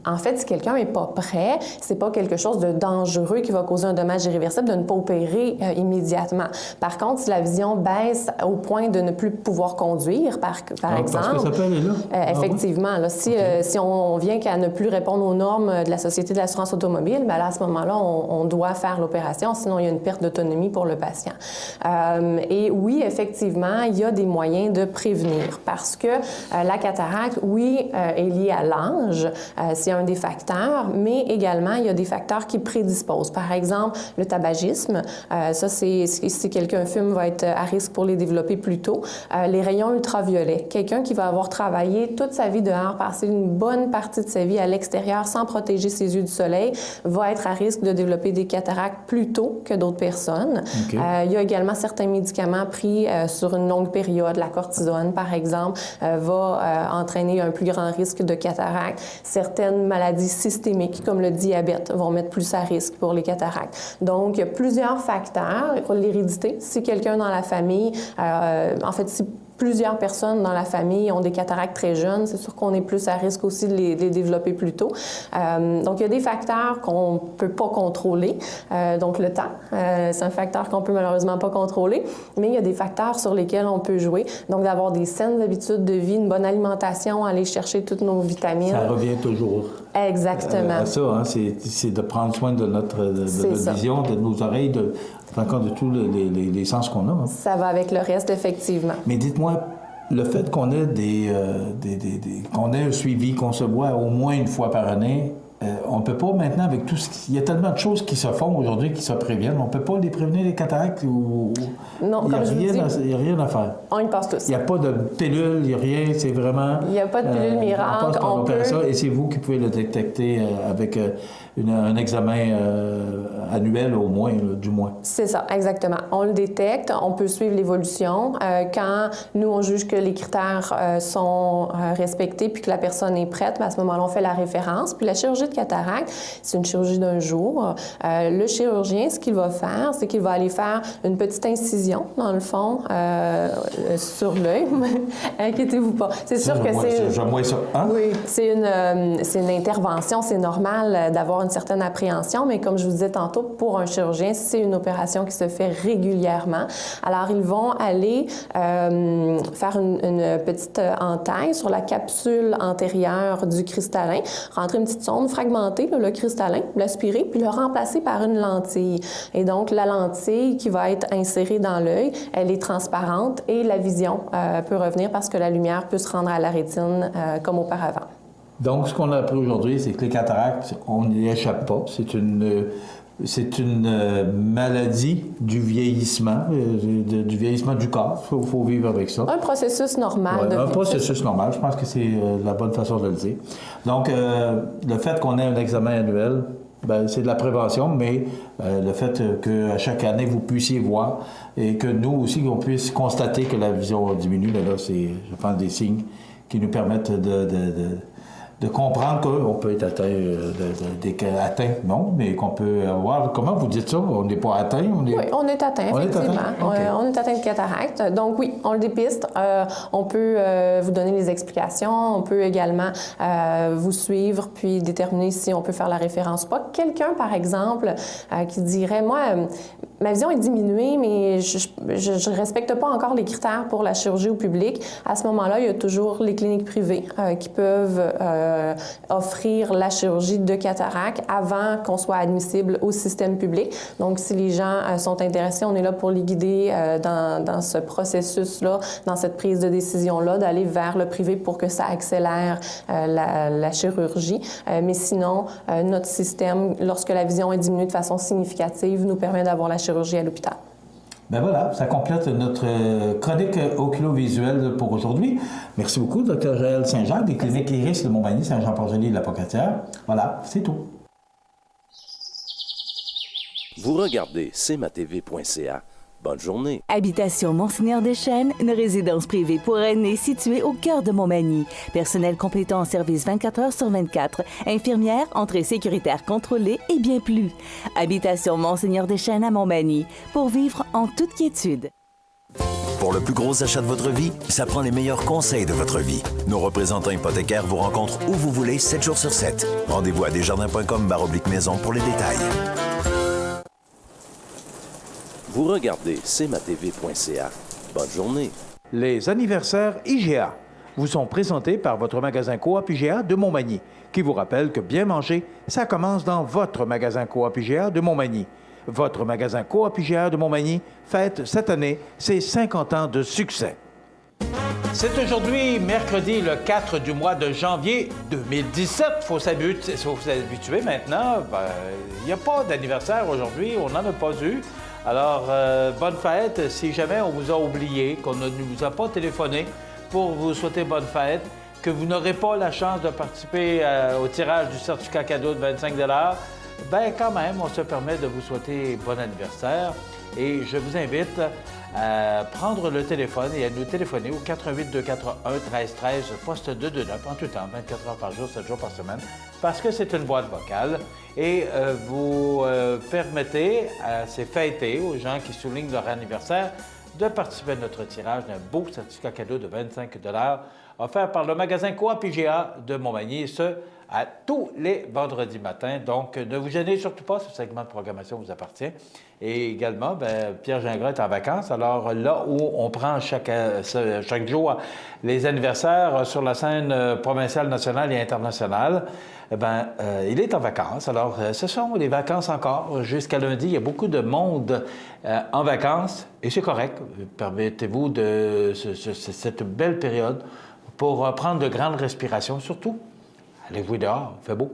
En fait, si quelqu'un n'est pas prêt, c'est pas quelque chose de dangereux qui va causer un dommage irréversible de ne pas opérer immédiatement. Par contre, si la vision baisse au point de ne plus pouvoir conduire, par exemple... Parce que ça peut aller là? Effectivement. Là, si on vient qu'à ne plus répondre aux normes de la Société de l'assurance automobile, bien là, à ce moment-là, on doit faire l'opération, sinon il y a une perte d'autonomie pour le patient. Et oui, effectivement, il y a des moyens de prévenir parce que la cataracte, oui, est liée à l'âge, c'est un des facteurs, mais également, il y a des facteurs qui prédisposent. Par exemple, le tabagisme, ça, si quelqu'un fume, va être à risque pour les développer plus tôt. Les rayons ultraviolets, quelqu'un qui va avoir travaillé toute sa vie dehors, passer une bonne partie de sa vie à l'extérieur sans protéger ses yeux du soleil, va être à risque de développer des cataractes plus tôt que d'autres personnes. Okay. Il y a également certains médicaments pris sur une longue période. La cortisone, par exemple, va entraîner un plus grand risque de cataracte. Certaines maladies systémiques, comme le diabète, vont mettre plus à risque pour les cataractes. Donc, il y a plusieurs facteurs. L'hérédité, si quelqu'un dans la famille, en fait, si plusieurs personnes dans la famille ont des cataractes très jeunes, c'est sûr qu'on est plus à risque aussi de les développer plus tôt. Donc, il y a des facteurs qu'on ne peut pas contrôler. Donc, le temps, c'est un facteur qu'on ne peut malheureusement pas contrôler, mais il y a des facteurs sur lesquels on peut jouer. Donc, d'avoir des saines habitudes de vie, une bonne alimentation, aller chercher toutes nos vitamines. Ça revient toujours. Exactement. À ça, hein, c'est de prendre soin de notre vision, de nos oreilles, de tous les sens qu'on a. Hein. Ça va avec le reste, effectivement. Mais dites-moi, le fait qu'on ait qu'on ait un suivi, qu'on se voit au moins une fois par année, on ne peut pas maintenant, avec tout ce il y a tellement de choses qui se font aujourd'hui, qui se préviennent, on ne peut pas les prévenir, les cataractes ou... Non, il n'y a rien à faire. On y passe tous. Il n'y a pas de pilule, il n'y a rien, c'est vraiment... Il n'y a pas de pilule miracle. On passe par l'opération et c'est vous qui pouvez le détecter avec un examen annuel au moins, du moins. C'est ça, exactement. On le détecte, on peut suivre l'évolution. Quand nous, on juge que les critères sont respectés puis que la personne est prête, à ce moment-là, on fait la référence. Puis la chirurgie de cataracte, c'est une chirurgie d'un jour. Le chirurgien, ce qu'il va faire, c'est qu'il va aller faire une petite incision, dans le fond, sur l'œil. Inquiétez-vous pas. C'est sûr que c'est... Je vois ça. Hein? Oui, c'est une intervention. C'est normal d'avoir une certaine appréhension, mais comme je vous disais tantôt, pour un chirurgien, c'est une opération qui se fait régulièrement. Alors, ils vont aller faire une petite entaille sur la capsule antérieure du cristallin, rentrer une petite sonde, fragmenter le cristallin, l'aspirer, puis le remplacer par une lentille. Et donc, la lentille qui va être insérée dans l'œil, elle est transparente et la vision peut revenir parce que la lumière peut se rendre à la rétine comme auparavant. Donc, ce qu'on a appris aujourd'hui, c'est que les cataractes, on n'y échappe pas. C'est une maladie du vieillissement, du vieillissement du corps. Il faut vivre avec ça. Un processus normal. Ouais, un processus normal. Je pense que c'est la bonne façon de le dire. Donc, le fait qu'on ait un examen annuel, c'est de la prévention, mais le fait qu'à chaque année, vous puissiez voir et que nous aussi, on puisse constater que la vision diminue, là, c'est, je pense, des signes qui nous permettent de comprendre qu'on peut être atteint, non, mais qu'on peut avoir... Comment vous dites ça? On n'est pas atteint? Oui, on est atteint, effectivement. Okay. On est atteint de cataracte. Donc oui, on le dépiste. On peut vous donner les explications. On peut également vous suivre puis déterminer si on peut faire la référence ou pas. Quelqu'un, par exemple, qui dirait, moi, ma vision est diminuée, mais je ne respecte pas encore les critères pour la chirurgie au public. À ce moment-là, il y a toujours les cliniques privées qui peuvent offrir la chirurgie de cataracte avant qu'on soit admissible au système public. Donc, si les gens sont intéressés, on est là pour les guider dans ce processus-là, dans cette prise de décision-là, d'aller vers le privé pour que ça accélère la chirurgie. Mais sinon, notre système, lorsque la vision est diminuée de façon significative, nous permet d'avoir la chirurgie à l'hôpital. Ben voilà, ça complète notre chronique oculovisuelle pour aujourd'hui. Merci beaucoup, Dr. Joëlle Saint-Jacques, des cliniques Iris de Montmagny, Saint-Jean-Port-Joli et de la Pocatière. Voilà, c'est tout. Vous regardez cmatv.ca. Bonne journée. Habitation Monseigneur Deschênes, une résidence privée pour aînés située au cœur de Montmagny. Personnel complétant en service 24 heures sur 24. Infirmière, entrée sécuritaire contrôlée et bien plus. Habitation Monseigneur Deschênes à Montmagny, pour vivre en toute quiétude. Pour le plus gros achat de votre vie, ça prend les meilleurs conseils de votre vie. Nos représentants hypothécaires vous rencontrent où vous voulez, 7 jours sur 7. Rendez-vous à desjardins.com/maison pour les détails. Vous regardez cmatv.ca. Bonne journée. Les anniversaires IGA vous sont présentés par votre magasin Coop IGA de Montmagny, qui vous rappelle que bien manger, ça commence dans votre magasin Coop IGA de Montmagny. Votre magasin Coop IGA de Montmagny fête cette année ses 50 ans de succès. C'est aujourd'hui, mercredi, le 4 du mois de janvier 2017. Il faut s'habituer maintenant. Il n'y a pas d'anniversaire aujourd'hui, on n'en a pas eu. Alors, bonne fête. Si jamais on vous a oublié, qu'on ne vous a pas téléphoné pour vous souhaiter bonne fête, que vous n'aurez pas la chance de participer au tirage du certificat cadeau de 25 bien quand même, on se permet de vous souhaiter bon anniversaire. Et je vous invite à prendre le téléphone et à nous téléphoner au 88-241-1313, poste 229, en tout temps, 24 heures par jour, 7 jours par semaine, parce que c'est une boîte vocale. Et vous permettez à ces fêtés, aux gens qui soulignent leur anniversaire, de participer à notre tirage d'un beau certificat cadeau de 25 offert par le magasin Coop IGA de Montmagny, ce à tous les vendredis matins. Donc, ne vous gênez surtout pas, ce segment de programmation vous appartient. Et également, Pierre Gingras est en vacances. Alors là où on prend chaque jour les anniversaires sur la scène provinciale, nationale et internationale, il est en vacances. Alors, ce sont les vacances encore jusqu'à lundi. Il y a beaucoup de monde en vacances et c'est correct. Permettez-vous de cette belle période pour prendre de grandes respirations, surtout. Allez jouer dehors, il fait beau.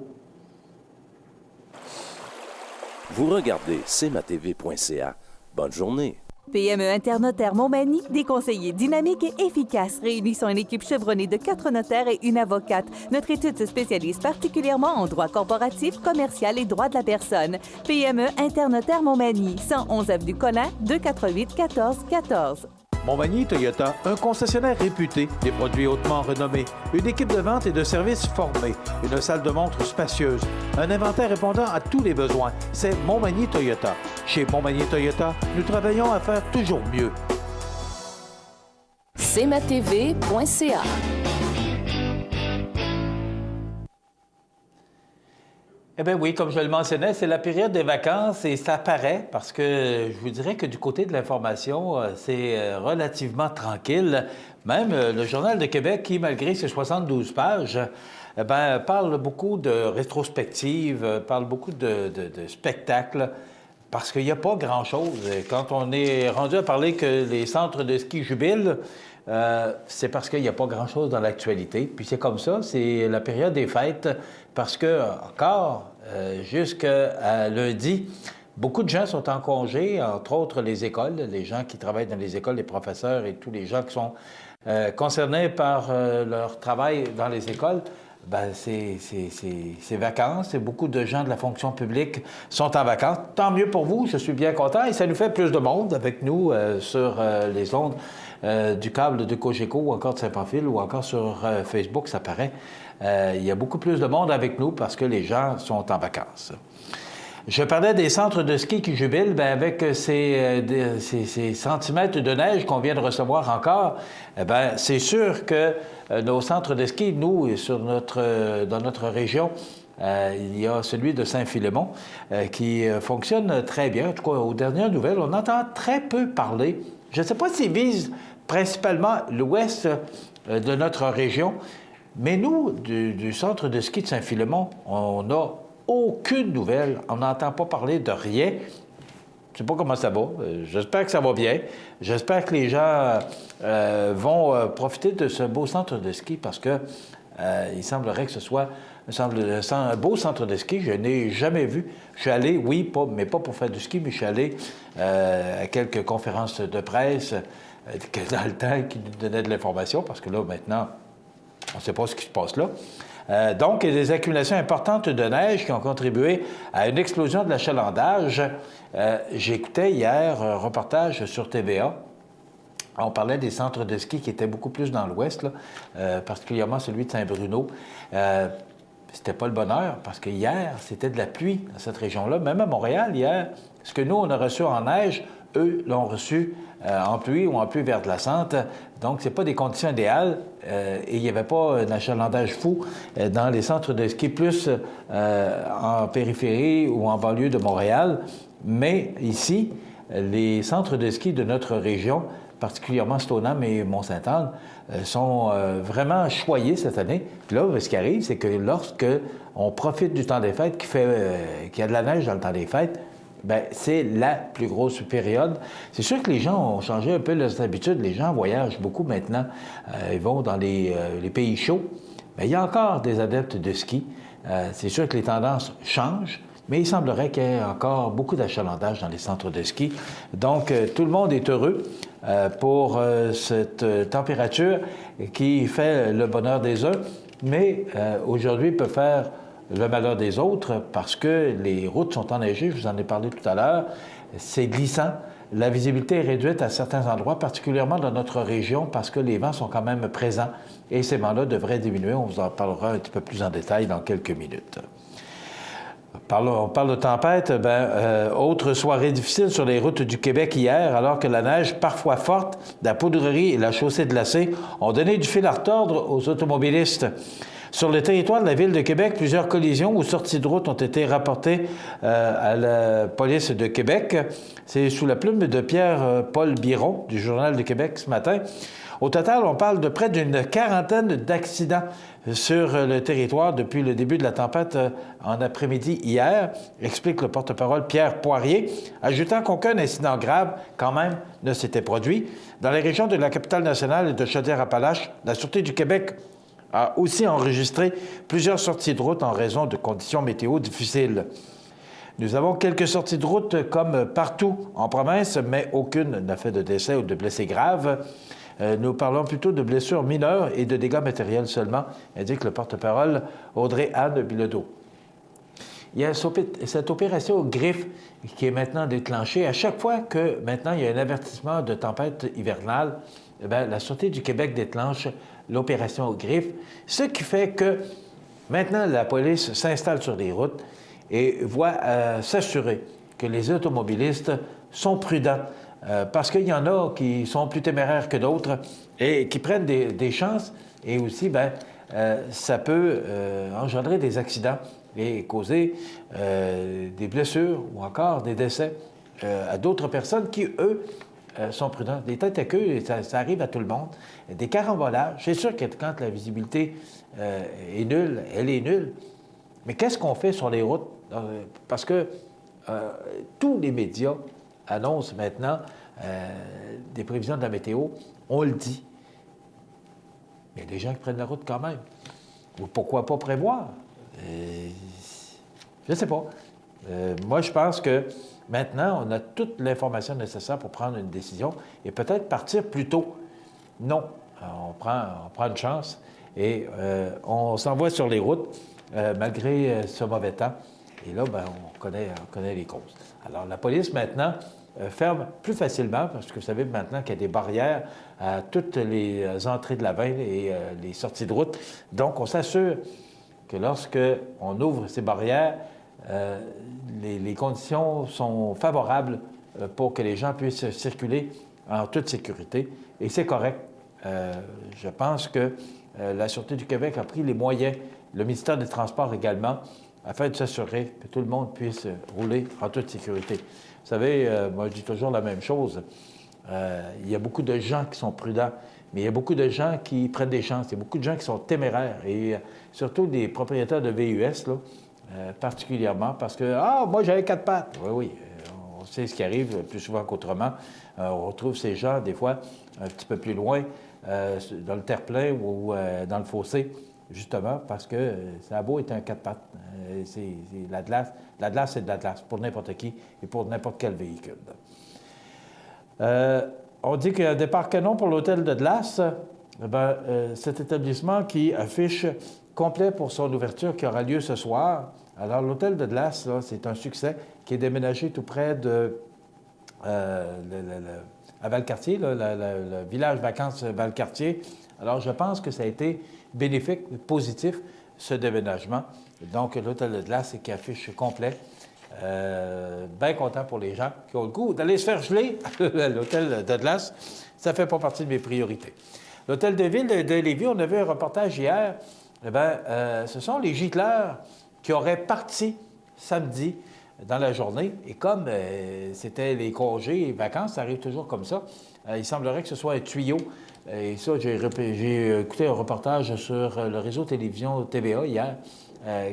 Vous regardez cmatv.ca. Bonne journée. PME Internotaire Montmagny, des conseillers dynamiques et efficaces réunissant une équipe chevronnée de 4 notaires et une avocate. Notre étude se spécialise particulièrement en droit corporatif, commercial et droit de la personne. PME Internotaire Montmagny, 111 avenue Collin, 248-1414. Montmagny Toyota, un concessionnaire réputé, des produits hautement renommés, une équipe de vente et de services formée, une salle de montre spacieuse, un inventaire répondant à tous les besoins. C'est Montmagny Toyota. Chez Montmagny Toyota, nous travaillons à faire toujours mieux. cmatv.ca. Eh bien oui, comme je le mentionnais, c'est la période des vacances et ça paraît parce que je vous dirais que du côté de l'information, c'est relativement tranquille. Même le Journal de Québec, qui, malgré ses 72 pages, parle beaucoup de rétrospectives, parle beaucoup de spectacles, parce qu'il n'y a pas grand-chose. Quand on est rendu à parler que les centres de ski jubilent, c'est parce qu'il n'y a pas grand-chose dans l'actualité. Puis c'est comme ça, c'est la période des fêtes, parce que, encore, jusqu'à lundi, beaucoup de gens sont en congé, entre autres les écoles, les gens qui travaillent dans les écoles, les professeurs et tous les gens qui sont concernés par leur travail dans les écoles. C'est vacances et beaucoup de gens de la fonction publique sont en vacances. Tant mieux pour vous, je suis bien content et ça nous fait plus de monde avec nous sur les ondes du câble de Cogeco ou encore de Saint-Pamphile ou encore sur Facebook, ça paraît. Il y a beaucoup plus de monde avec nous parce que les gens sont en vacances. Je parlais des centres de ski qui jubilent, avec ces centimètres de neige qu'on vient de recevoir encore, c'est sûr que nos centres de ski, nous, dans notre région, il y a celui de Saint-Philémon qui fonctionne très bien. En tout cas, aux dernières nouvelles, on entend très peu parler. Je ne sais pas s'ils visent principalement l'ouest de notre région, mais nous, du centre de ski de Saint-Philémon, on n'a aucune nouvelle. On n'entend pas parler de rien. Je ne sais pas comment ça va. J'espère que ça va bien. J'espère que les gens vont profiter de ce beau centre de ski parce que il semblerait que ce soit un beau centre de ski. Je n'ai jamais vu. Je suis allé, oui, mais pas pour faire du ski, mais je suis allé à quelques conférences de presse dans le temps qui nous donnaient de l'information parce que là, maintenant, on ne sait pas ce qui se passe là. Donc, il y a des accumulations importantes de neige qui ont contribué à une explosion de l'achalandage. J'écoutais hier un reportage sur TVA. On parlait des centres de ski qui étaient beaucoup plus dans l'ouest, particulièrement celui de Saint-Bruno. C'était pas le bonheur, parce que hier, c'était de la pluie dans cette région-là. Même à Montréal, hier, ce que nous, on a reçu en neige, eux, l'ont reçu en pluie ou en pluie verglaçante. Donc, ce n'est pas des conditions idéales et il n'y avait pas un achalandage fou dans les centres de ski, plus en périphérie ou en banlieue de Montréal. Mais ici, les centres de ski de notre région, particulièrement Stoneham et Mont-Sainte-Anne, sont vraiment choyés cette année. Puis là, ce qui arrive, c'est que lorsque on profite du temps des fêtes, qu'il y a de la neige dans le temps des fêtes, bien, c'est la plus grosse période. C'est sûr que les gens ont changé un peu leurs habitudes. Les gens voyagent beaucoup maintenant. Ils vont dans les pays chauds. Bien, il y a encore des adeptes de ski. C'est sûr que les tendances changent, mais il semblerait qu'il y ait encore beaucoup d'achalandage dans les centres de ski. Donc, tout le monde est heureux pour cette température qui fait le bonheur des uns, mais aujourd'hui peut faire le malheur des autres parce que les routes sont enneigées, je vous en ai parlé tout à l'heure, c'est glissant. La visibilité est réduite à certains endroits, particulièrement dans notre région, parce que les vents sont quand même présents et ces vents-là devraient diminuer. On vous en parlera un petit peu plus en détail dans quelques minutes. On parle de tempête. Autre soirée difficile sur les routes du Québec hier, alors que la neige, parfois forte, la poudrerie et la chaussée glacée ont donné du fil à retordre aux automobilistes. Sur le territoire de la Ville de Québec, plusieurs collisions ou sorties de route ont été rapportées à la police de Québec. C'est sous la plume de Pierre-Paul Biron du Journal de Québec ce matin. Au total, on parle de près d'une quarantaine d'accidents sur le territoire depuis le début de la tempête en après-midi hier, explique le porte-parole Pierre Poirier, ajoutant qu'aucun incident grave, quand même, ne s'était produit. Dans les régions de la Capitale-Nationale et de Chaudière-Appalaches, la Sûreté du Québec a aussi enregistré plusieurs sorties de route en raison de conditions météo difficiles. Nous avons quelques sorties de route comme partout en province, mais aucune n'a fait de décès ou de blessés graves. Nous parlons plutôt de blessures mineures et de dégâts matériels seulement, indique le porte-parole Audrey-Anne Bilodeau. Il y a cette opération Griffe qui est maintenant déclenchée. À chaque fois que maintenant il y a un avertissement de tempête hivernale, la Sûreté du Québec déclenche l'opération Griffe, ce qui fait que maintenant la police s'installe sur les routes et voit s'assurer que les automobilistes sont prudents. Parce qu'il y en a qui sont plus téméraires que d'autres et qui prennent des chances. Et aussi, ça peut engendrer des accidents et causer des blessures ou encore des décès à d'autres personnes qui, eux, sont prudents. Des têtes à queue, ça arrive à tout le monde. Des carambolages. C'est sûr que quand la visibilité est nulle, elle est nulle. Mais qu'est-ce qu'on fait sur les routes? Parce que tous les médias annonce maintenant des prévisions de la météo, on le dit. Mais il y a des gens qui prennent la route quand même. Ou pourquoi pas prévoir? Je ne sais pas. Moi, je pense que maintenant, on a toute l'information nécessaire pour prendre une décision et peut-être partir plus tôt. Non, on prend une chance et on s'envoie sur les routes malgré ce mauvais temps. Et là, on connaît les causes. Alors, la police, maintenant, ferme plus facilement, parce que vous savez maintenant qu'il y a des barrières à toutes les entrées de la ville et les sorties de route. Donc, on s'assure que lorsque on ouvre ces barrières, les conditions sont favorables pour que les gens puissent circuler en toute sécurité. Et c'est correct. Je pense que la Sûreté du Québec a pris les moyens, le ministère des Transports également, afin de s'assurer que tout le monde puisse rouler en toute sécurité. Vous savez, moi, je dis toujours la même chose. Il y a beaucoup de gens qui sont prudents, mais il y a beaucoup de gens qui prennent des chances. Il y a beaucoup de gens qui sont téméraires, et surtout des propriétaires de VUS, là, particulièrement, parce que « Ah, moi, j'avais 4 pattes! » Oui, on sait ce qui arrive plus souvent qu'autrement. On retrouve ces gens, des fois, un petit peu plus loin, dans le terre-plein ou dans le fossé, justement, parce que ça a beau être un 4 pattes. C'est de la glace. La glace, c'est de la glace pour n'importe qui et pour n'importe quel véhicule. On dit qu'il y a un départ canon pour l'hôtel de glace. Cet établissement qui affiche complet pour son ouverture qui aura lieu ce soir. Alors, l'hôtel de glace, c'est un succès qui est déménagé tout près de à Valcartier, le village vacances Valcartier. Alors, je pense que ça a été bénéfique, positif, ce déménagement. Donc, l'hôtel de glace qui affiche complet Bien content pour les gens qui ont le goût d'aller se faire geler à l'hôtel de glace. Ça ne fait pas partie de mes priorités. L'hôtel de ville de Lévis, on a vu un reportage hier. Eh bien, ce sont les gîteleurs qui auraient parti samedi dans la journée. Et comme c'était les congés et les vacances, ça arrive toujours comme ça, il semblerait que ce soit un tuyau. Et ça, j'ai écouté un reportage sur le réseau télévision TVA hier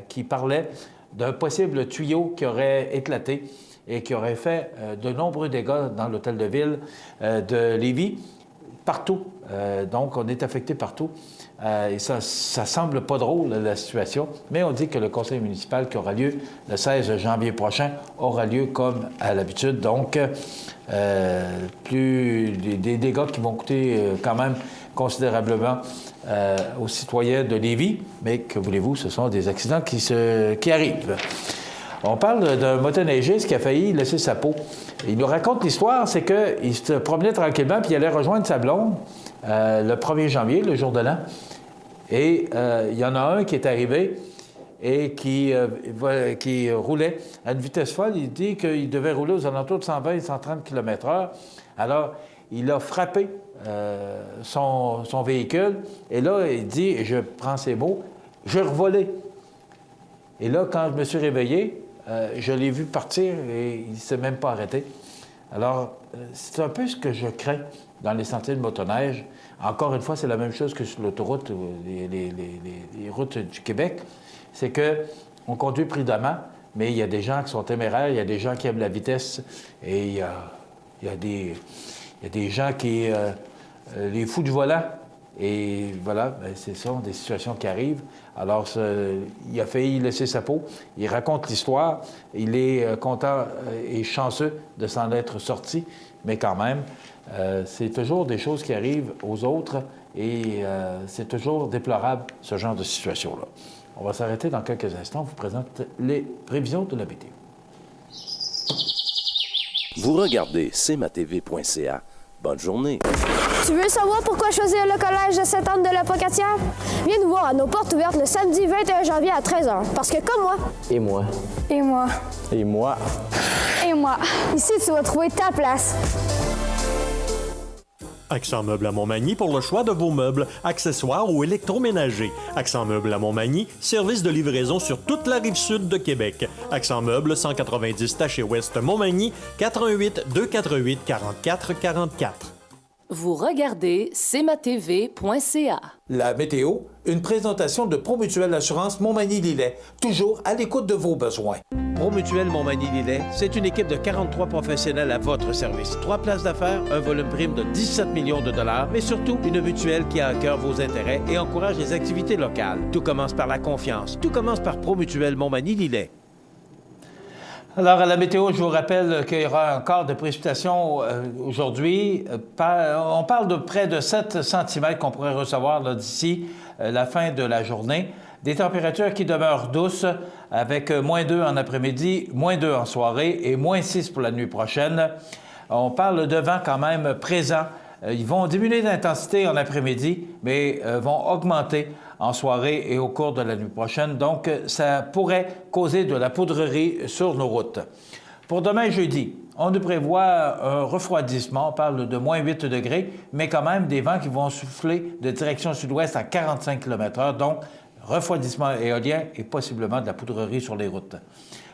qui parlait d'un possible tuyau qui aurait éclaté et qui aurait fait de nombreux dégâts dans l'hôtel de ville de Lévis, partout. Donc, on est affecté partout. Et ça semble pas drôle, la situation, mais on dit que le conseil municipal qui aura lieu le 16 janvier prochain aura lieu comme à l'habitude. Donc, des dégâts qui vont coûter quand même considérablement aux citoyens de Lévis, mais que voulez-vous, ce sont des accidents qui arrivent. On parle d'un motoneigiste qui a failli laisser sa peau. Il nous raconte l'histoire, c'est qu'il se promenait tranquillement puis il allait rejoindre sa blonde le 1er janvier, le jour de l'an. Et il y en a un qui est arrivé et qui roulait à une vitesse folle. Il dit qu'il devait rouler aux alentours de 120-130 km/h. Alors, il a frappé son véhicule. Et là, il dit, et je prends ces mots, « Je revolais ». Et là, quand je me suis réveillé, je l'ai vu partir et il ne s'est même pas arrêté. Alors, c'est un peu ce que je crains dans les sentiers de motoneige. Encore une fois, c'est la même chose que sur l'autoroute, les routes du Québec. C'est qu'on conduit prudemment, mais il y a des gens qui sont téméraires, il y a des gens qui aiment la vitesse et il y a des gens qui... les fous du volant. Et voilà, ce sont des situations qui arrivent. Alors, il a failli laisser sa peau. Il raconte l'histoire. Il est content et chanceux de s'en être sorti. Mais quand même, c'est toujours des choses qui arrivent aux autres et c'est toujours déplorable, ce genre de situation-là. On va s'arrêter dans quelques instants. On vous présente les prévisions de la météo. Vous regardez cmatv.ca. Bonne journée. Tu veux savoir pourquoi choisir le collège de Sainte-Anne de la Pocatière? Viens nous voir à nos portes ouvertes le samedi 21 janvier à 13h. Parce que comme moi... Et moi. Et moi. Et moi. Et moi. Ici, tu vas trouver ta place. Accent Meubles à Montmagny pour le choix de vos meubles, accessoires ou électroménagers. Accent Meubles à Montmagny, service de livraison sur toute la rive sud de Québec. Accent Meubles, 190 Taché-Ouest Montmagny, 88 248 44 44. Vous regardez cmatv.ca. La météo, une présentation de Promutuelle Assurance Montmagny-Lillet, toujours à l'écoute de vos besoins. Promutuelle Montmagny-Lillet, c'est une équipe de 43 professionnels à votre service. 3 places d'affaires, un volume prime de 17 millions de dollars, mais surtout une mutuelle qui a à cœur vos intérêts et encourage les activités locales. Tout commence par la confiance. Tout commence par Promutuelle Montmagny-Lillet. Alors, à la météo, je vous rappelle qu'il y aura encore de précipitations aujourd'hui. On parle de près de 7 cm qu'on pourrait recevoir d'ici la fin de la journée. Des températures qui demeurent douces avec -2 en après-midi, -2 en soirée et -6 pour la nuit prochaine. On parle de vent quand même présent. Ils vont diminuer d'intensité en après-midi, mais vont augmenter en soirée et au cours de la nuit prochaine. Donc, ça pourrait causer de la poudrerie sur nos routes. Pour demain, jeudi, on nous prévoit un refroidissement. On parle de -8 degrés, mais quand même des vents qui vont souffler de direction sud-ouest à 45 km/h. Donc, refroidissement éolien et possiblement de la poudrerie sur les routes.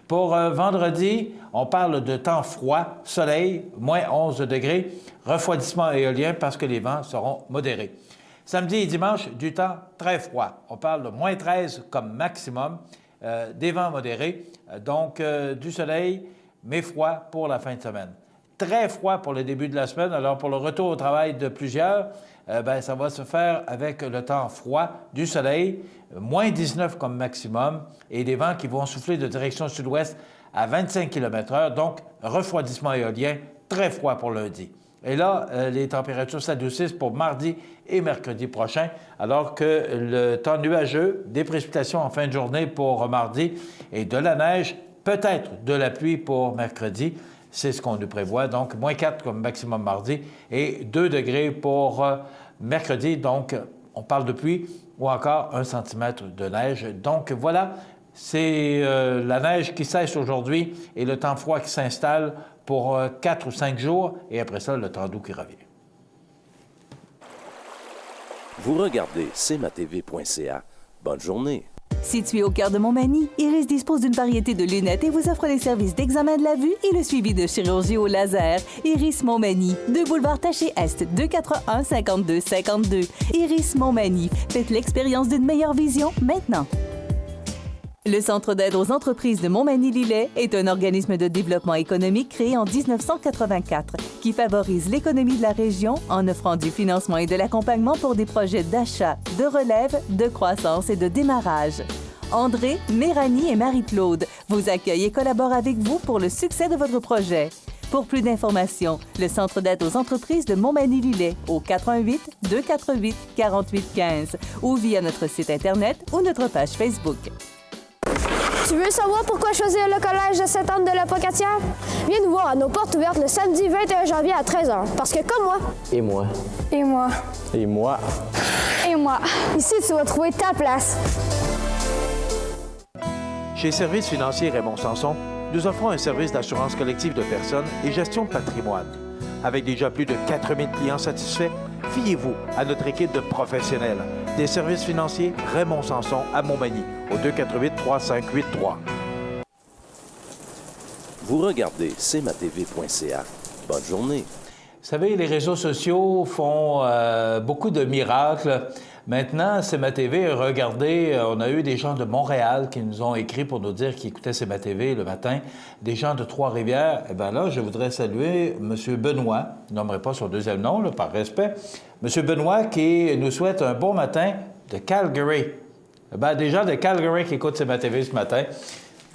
Pour vendredi, on parle de temps froid, soleil, -11 degrés, refroidissement éolien parce que les vents seront modérés. Samedi et dimanche, du temps très froid. On parle de -13 comme maximum, des vents modérés, donc du soleil, mais froid pour la fin de semaine. Très froid pour le début de la semaine. Alors, pour le retour au travail de plusieurs, ça va se faire avec le temps froid, du soleil, -19 comme maximum, et des vents qui vont souffler de direction sud-ouest à 25 km/h, donc refroidissement éolien, très froid pour lundi. Et là, les températures s'adoucissent pour mardi et mercredi prochain, alors que le temps nuageux, des précipitations en fin de journée pour mardi et de la neige, peut-être de la pluie pour mercredi. C'est ce qu'on nous prévoit. Donc, -4 comme maximum mardi et 2 degrés pour mercredi. Donc, on parle de pluie ou encore 1 cm de neige. Donc, voilà C'est la neige qui cesse aujourd'hui et le temps froid qui s'installe pour 4 ou 5 jours, et après ça, le temps doux qui revient. Vous regardez cmatv.ca. Bonne journée. Situé au cœur de Montmagny, Iris dispose d'une variété de lunettes et vous offre les services d'examen de la vue et le suivi de chirurgie au laser. Iris Montmagny, 2 boulevard Taché-Est, 241-5252. Iris Montmagny, faites l'expérience d'une meilleure vision maintenant. Le Centre d'aide aux entreprises de Montmagny-Lillet est un organisme de développement économique créé en 1984 qui favorise l'économie de la région en offrant du financement et de l'accompagnement pour des projets d'achat, de relève, de croissance et de démarrage. André, Méranie et Marie-Claude vous accueillent et collaborent avec vous pour le succès de votre projet. Pour plus d'informations, le Centre d'aide aux entreprises de Montmagny-Lillet au 418-248-4815 ou via notre site Internet ou notre page Facebook. Tu veux savoir pourquoi choisir le collège de Sainte-Anne de la Pocatière? Viens nous voir à nos portes ouvertes le samedi 21 janvier à 13h. Parce que comme moi... Et moi. Et moi. Et moi. Et moi. Ici, tu vas trouver ta place. Chez Services financiers Raymond Sanson, nous offrons un service d'assurance collective de personnes et gestion de patrimoine. Avec déjà plus de 4000 clients satisfaits, fiez-vous à notre équipe de professionnels. Des services financiers Raymond Sanson à Montmagny, au 248-3583. Vous regardez cmatv.ca. Bonne journée. Vous savez, les réseaux sociaux font beaucoup de miracles. Maintenant, CMA-TV, regardez, on a eu des gens de Montréal qui nous ont écrit pour nous dire qu'ils écoutaient CMA-TV le matin, des gens de Trois-Rivières. Eh bien là, je voudrais saluer M. Benoît, je ne nommerai pas son deuxième nom, là, par respect. M. Benoît qui nous souhaite un bon matin de Calgary. Eh bien, des gens de Calgary qui écoutent CMA-TV ce matin.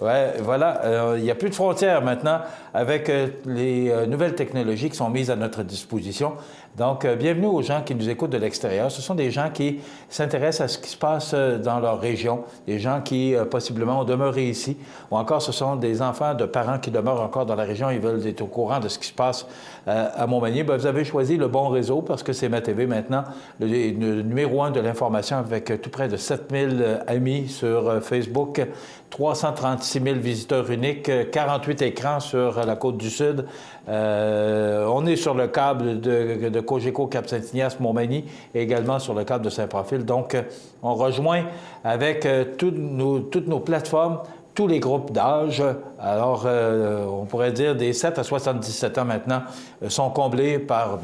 Ouais, voilà, il n'y a plus de frontières maintenant avec les nouvelles technologies qui sont mises à notre disposition. Donc, bienvenue aux gens qui nous écoutent de l'extérieur. Ce sont des gens qui s'intéressent à ce qui se passe dans leur région, des gens qui, possiblement, ont demeuré ici, ou encore ce sont des enfants de parents qui demeurent encore dans la région, ils veulent être au courant de ce qui se passe à Montmagny. Bien, vous avez choisi le bon réseau parce que c'est CMA-TV maintenant, le numéro 1 de l'information avec tout près de 7000 amis sur Facebook, 336 000 visiteurs uniques, 48 écrans sur la Côte-du-Sud. On est sur le câble de Cogeco Cap-Saint-Ignace, Montmagny, et également sur le câble de Saint-Profil. Donc, on rejoint avec toutes nos plateformes, tous les groupes d'âge. Alors, on pourrait dire des 7 à 77 ans maintenant sont comblés par...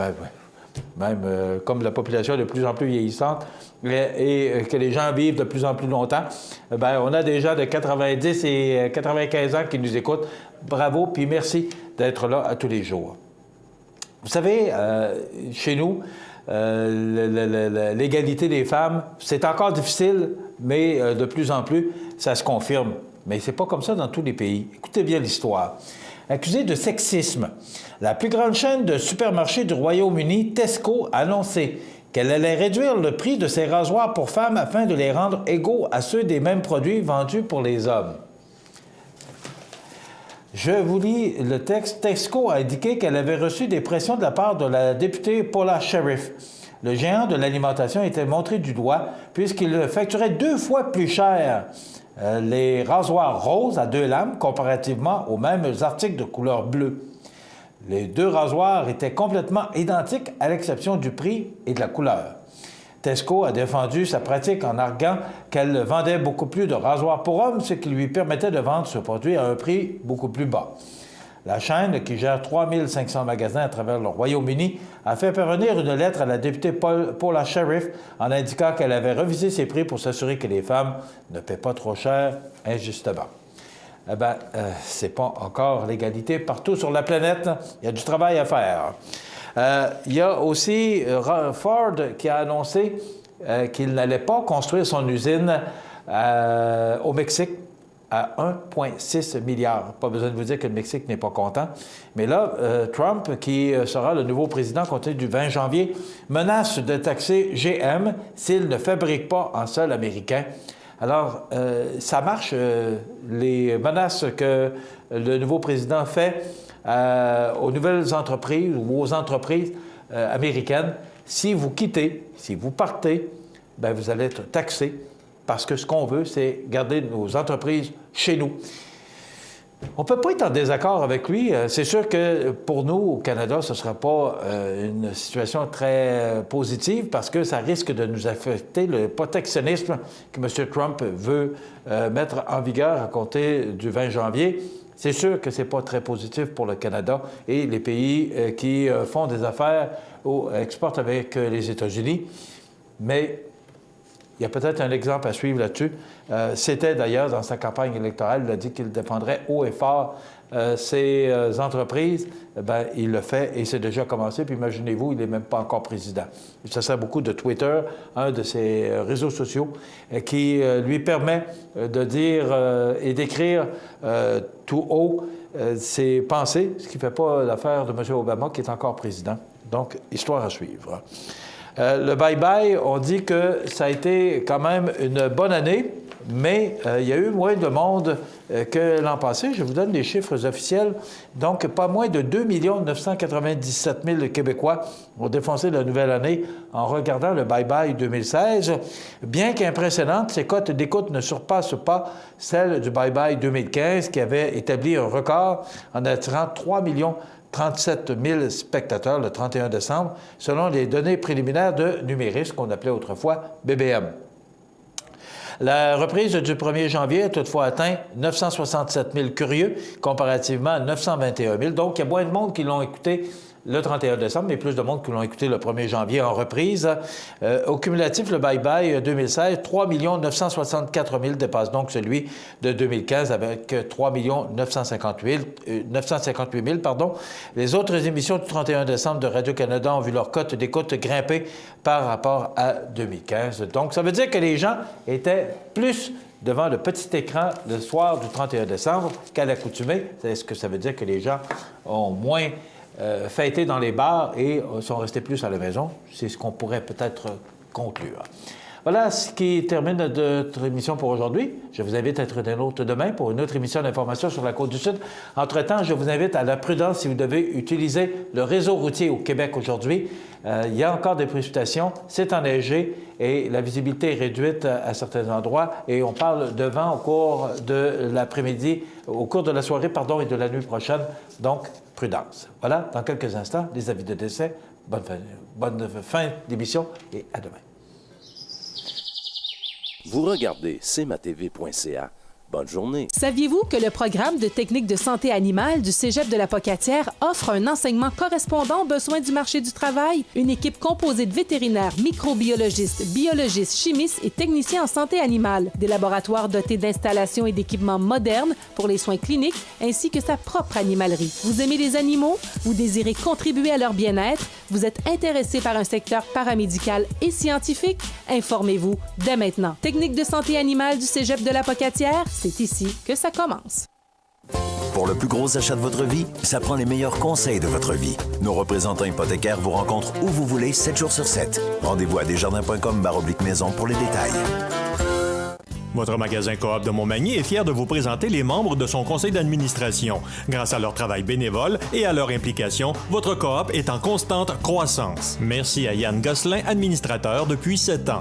comme la population est de plus en plus vieillissante et que les gens vivent de plus en plus longtemps, bien, on a des gens de 90 et 95 ans qui nous écoutent. Bravo, puis merci d'être là à tous les jours. Vous savez, chez nous, l'égalité des femmes, c'est encore difficile, mais de plus en plus, ça se confirme. Mais c'est pas comme ça dans tous les pays. Écoutez bien l'histoire. Accusée de sexisme, la plus grande chaîne de supermarchés du Royaume-Uni, Tesco, a annoncé qu'elle allait réduire le prix de ses rasoirs pour femmes afin de les rendre égaux à ceux des mêmes produits vendus pour les hommes. Je vous lis le texte. Tesco a indiqué qu'elle avait reçu des pressions de la part de la députée Paula Sherriff. Le géant de l'alimentation était montré du doigt puisqu'il facturait 2 fois plus cher les rasoirs roses à 2 lames comparativement aux mêmes articles de couleur bleue. Les 2 rasoirs étaient complètement identiques à l'exception du prix et de la couleur. Tesco a défendu sa pratique en arguant qu'elle vendait beaucoup plus de rasoirs pour hommes, ce qui lui permettait de vendre ce produit à un prix beaucoup plus bas. La chaîne, qui gère 3500 magasins à travers le Royaume-Uni, a fait parvenir une lettre à la députée Paula Sherriff en indiquant qu'elle avait revisé ses prix pour s'assurer que les femmes ne paient pas trop cher injustement. Eh bien, c'est pas encore l'égalité partout sur la planète. Il y a du travail à faire. Il y a aussi Ford qui a annoncé qu'il n'allait pas construire son usine au Mexique à 1,6 milliard. Pas besoin de vous dire que le Mexique n'est pas content. Mais là, Trump, qui sera le nouveau président à compter du 20 janvier, menace de taxer GM s'il ne fabrique pas en sol américain. Alors, ça marche, les menaces que le nouveau président fait aux nouvelles entreprises ou aux entreprises américaines. Si vous quittez, si vous partez, bien, vous allez être taxé parce que ce qu'on veut, c'est garder nos entreprises chez nous. On ne peut pas être en désaccord avec lui. C'est sûr que pour nous, au Canada, ce ne sera pas une situation très positive parce que ça risque de nous affecter le protectionnisme que M. Trump veut mettre en vigueur à compter du 20 janvier. C'est sûr que ce n'est pas très positif pour le Canada et les pays qui font des affaires ou exportent avec les États-Unis. Mais il y a peut-être un exemple à suivre là-dessus. C'était d'ailleurs dans sa campagne électorale, il a dit qu'il défendrait haut et fort ces entreprises. Bien, il le fait et c'est déjà commencé. Puis imaginez-vous, il n'est même pas encore président. Ça sert beaucoup de Twitter, un de ses réseaux sociaux, qui lui permet de dire et d'écrire tout haut ses pensées, ce qui ne fait pas l'affaire de M. Obama, qui est encore président. Donc, histoire à suivre. Le bye-bye, on dit que ça a été quand même une bonne année, mais il y a eu moins de monde que l'an passé. Je vous donne les chiffres officiels. Donc, pas moins de 2 997 000 Québécois ont défoncé la nouvelle année en regardant le bye-bye 2016. Bien qu'impressionnante, ces cotes d'écoute ne surpassent pas celles du bye-bye 2015 qui avait établi un record en attirant 37 000 spectateurs le 31 décembre, selon les données préliminaires de Numéris, qu'on appelait autrefois BBM. La reprise du 1er janvier a toutefois atteint 967 000 curieux, comparativement à 921 000. Donc, il y a moins de monde qui l'ont écouté le 31 décembre, mais plus de monde qui l'ont écouté le 1er janvier en reprise. Au cumulatif, le bye-bye 2016, 3 964 000 dépasse donc celui de 2015 avec 3 958 000. Les autres émissions du 31 décembre de Radio-Canada ont vu leur cote d'écoute grimper par rapport à 2015. Donc, ça veut dire que les gens étaient plus devant le petit écran le soir du 31 décembre qu'à l'accoutumée. Est-ce que ça veut dire que les gens ont moins fêté dans les bars et sont restés plus à la maison? C'est ce qu'on pourrait peut-être conclure. Voilà ce qui termine notre émission pour aujourd'hui. Je vous invite à être des nôtres demain pour une autre émission d'information sur la Côte-du-Sud. Entre-temps, je vous invite à la prudence si vous devez utiliser le réseau routier au Québec aujourd'hui. Il y a encore des précipitations, c'est enneigé et la visibilité est réduite à certains endroits. Et on parle de vent au cours de l'après-midi, au cours de la soirée, et de la nuit prochaine. Donc, prudence. Voilà, dans quelques instants, les avis de décès. Bonne fin d'émission et à demain. Vous regardez cmatv.ca. Bonne journée. Saviez-vous que le programme de technique de santé animale du Cégep de la Pocatière offre un enseignement correspondant aux besoins du marché du travail? Une équipe composée de vétérinaires, microbiologistes, biologistes, chimistes et techniciens en santé animale. Des laboratoires dotés d'installations et d'équipements modernes pour les soins cliniques, ainsi que sa propre animalerie. Vous aimez les animaux? Vous désirez contribuer à leur bien-être? Vous êtes intéressé par un secteur paramédical et scientifique? Informez-vous dès maintenant. Technique de santé animale du Cégep de la Pocatière, c'est ici que ça commence. Pour le plus gros achat de votre vie, ça prend les meilleurs conseils de votre vie. Nos représentants hypothécaires vous rencontrent où vous voulez, 7 jours sur 7. Rendez-vous à desjardins.com/maison pour les détails. Votre magasin Coop de Montmagny est fier de vous présenter les membres de son conseil d'administration. Grâce à leur travail bénévole et à leur implication, votre Coop est en constante croissance. Merci à Yann Gosselin, administrateur depuis 7 ans.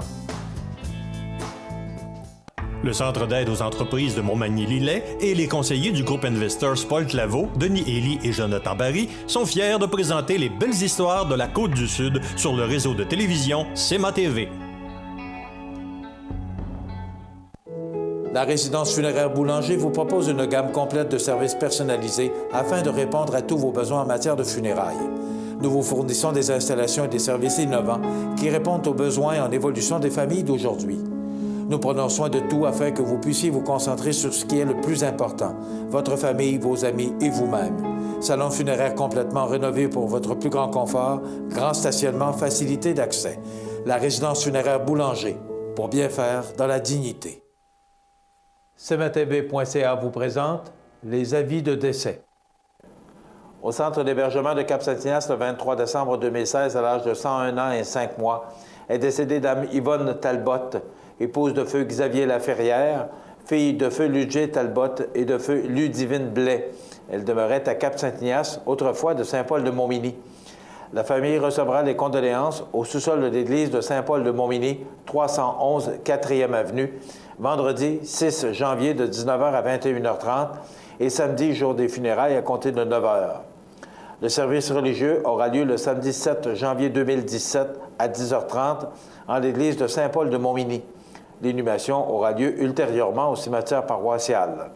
Le Centre d'aide aux entreprises de Montmagny-Lillet et les conseillers du groupe Investors Paul Claveau, Denis Élie et Jonathan Barry sont fiers de présenter les belles histoires de la Côte-du-Sud sur le réseau de télévision CMA-TV. La résidence funéraire Boulanger vous propose une gamme complète de services personnalisés afin de répondre à tous vos besoins en matière de funérailles. Nous vous fournissons des installations et des services innovants qui répondent aux besoins en évolution des familles d'aujourd'hui. Nous prenons soin de tout afin que vous puissiez vous concentrer sur ce qui est le plus important, votre famille, vos amis et vous-même. Salon funéraire complètement rénové pour votre plus grand confort, grand stationnement, facilité d'accès. La résidence funéraire Boulanger, pour bien faire dans la dignité. CMATV.ca vous présente les avis de décès. Au centre d'hébergement de Cap-Saint-Ignace, le 23 décembre 2016, à l'âge de 101 ans et 5 mois, est décédée Dame Yvonne Talbot, épouse de feu Xavier Laferrière, fille de feu Ludger Talbot et de feu Ludivine Blais. Elle demeurait à Cap-Saint-Ignace, autrefois de Saint-Paul-de-Montmagny. La famille recevra les condoléances au sous-sol de l'église de Saint-Paul de Montmagny, 311 4e Avenue, vendredi 6 janvier de 19h à 21h30 et samedi, jour des funérailles, à compter de 9h. Le service religieux aura lieu le samedi 7 janvier 2017 à 10h30 en l'église de Saint-Paul de Montmagny. L'inhumation aura lieu ultérieurement au cimetière paroissial.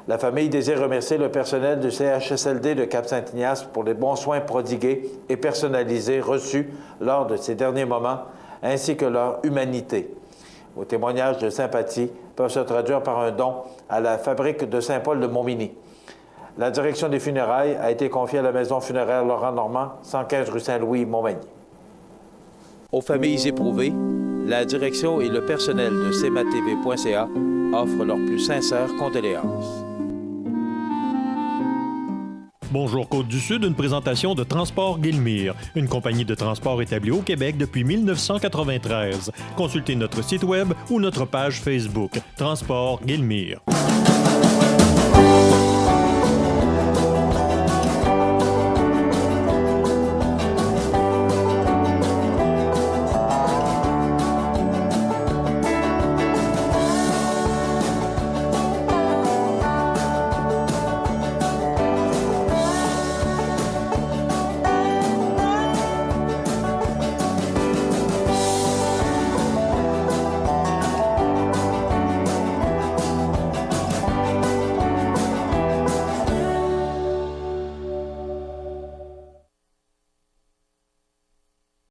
La famille désire remercier le personnel du CHSLD de Cap-Saint-Ignace pour les bons soins prodigués et personnalisés reçus lors de ces derniers moments, ainsi que leur humanité. Vos témoignages de sympathie peuvent se traduire par un don à la fabrique de Saint-Paul de Montmagny. La direction des funérailles a été confiée à la maison funéraire Laurent Normand, 115 rue Saint-Louis, Montmagny. Aux familles éprouvées, la direction et le personnel de cmatv.ca offrent leurs plus sincères condoléances. Bonjour Côte-du-Sud, une présentation de Transport Guillemire, une compagnie de transport établie au Québec depuis 1993. Consultez notre site web ou notre page Facebook, Transport Guillemire.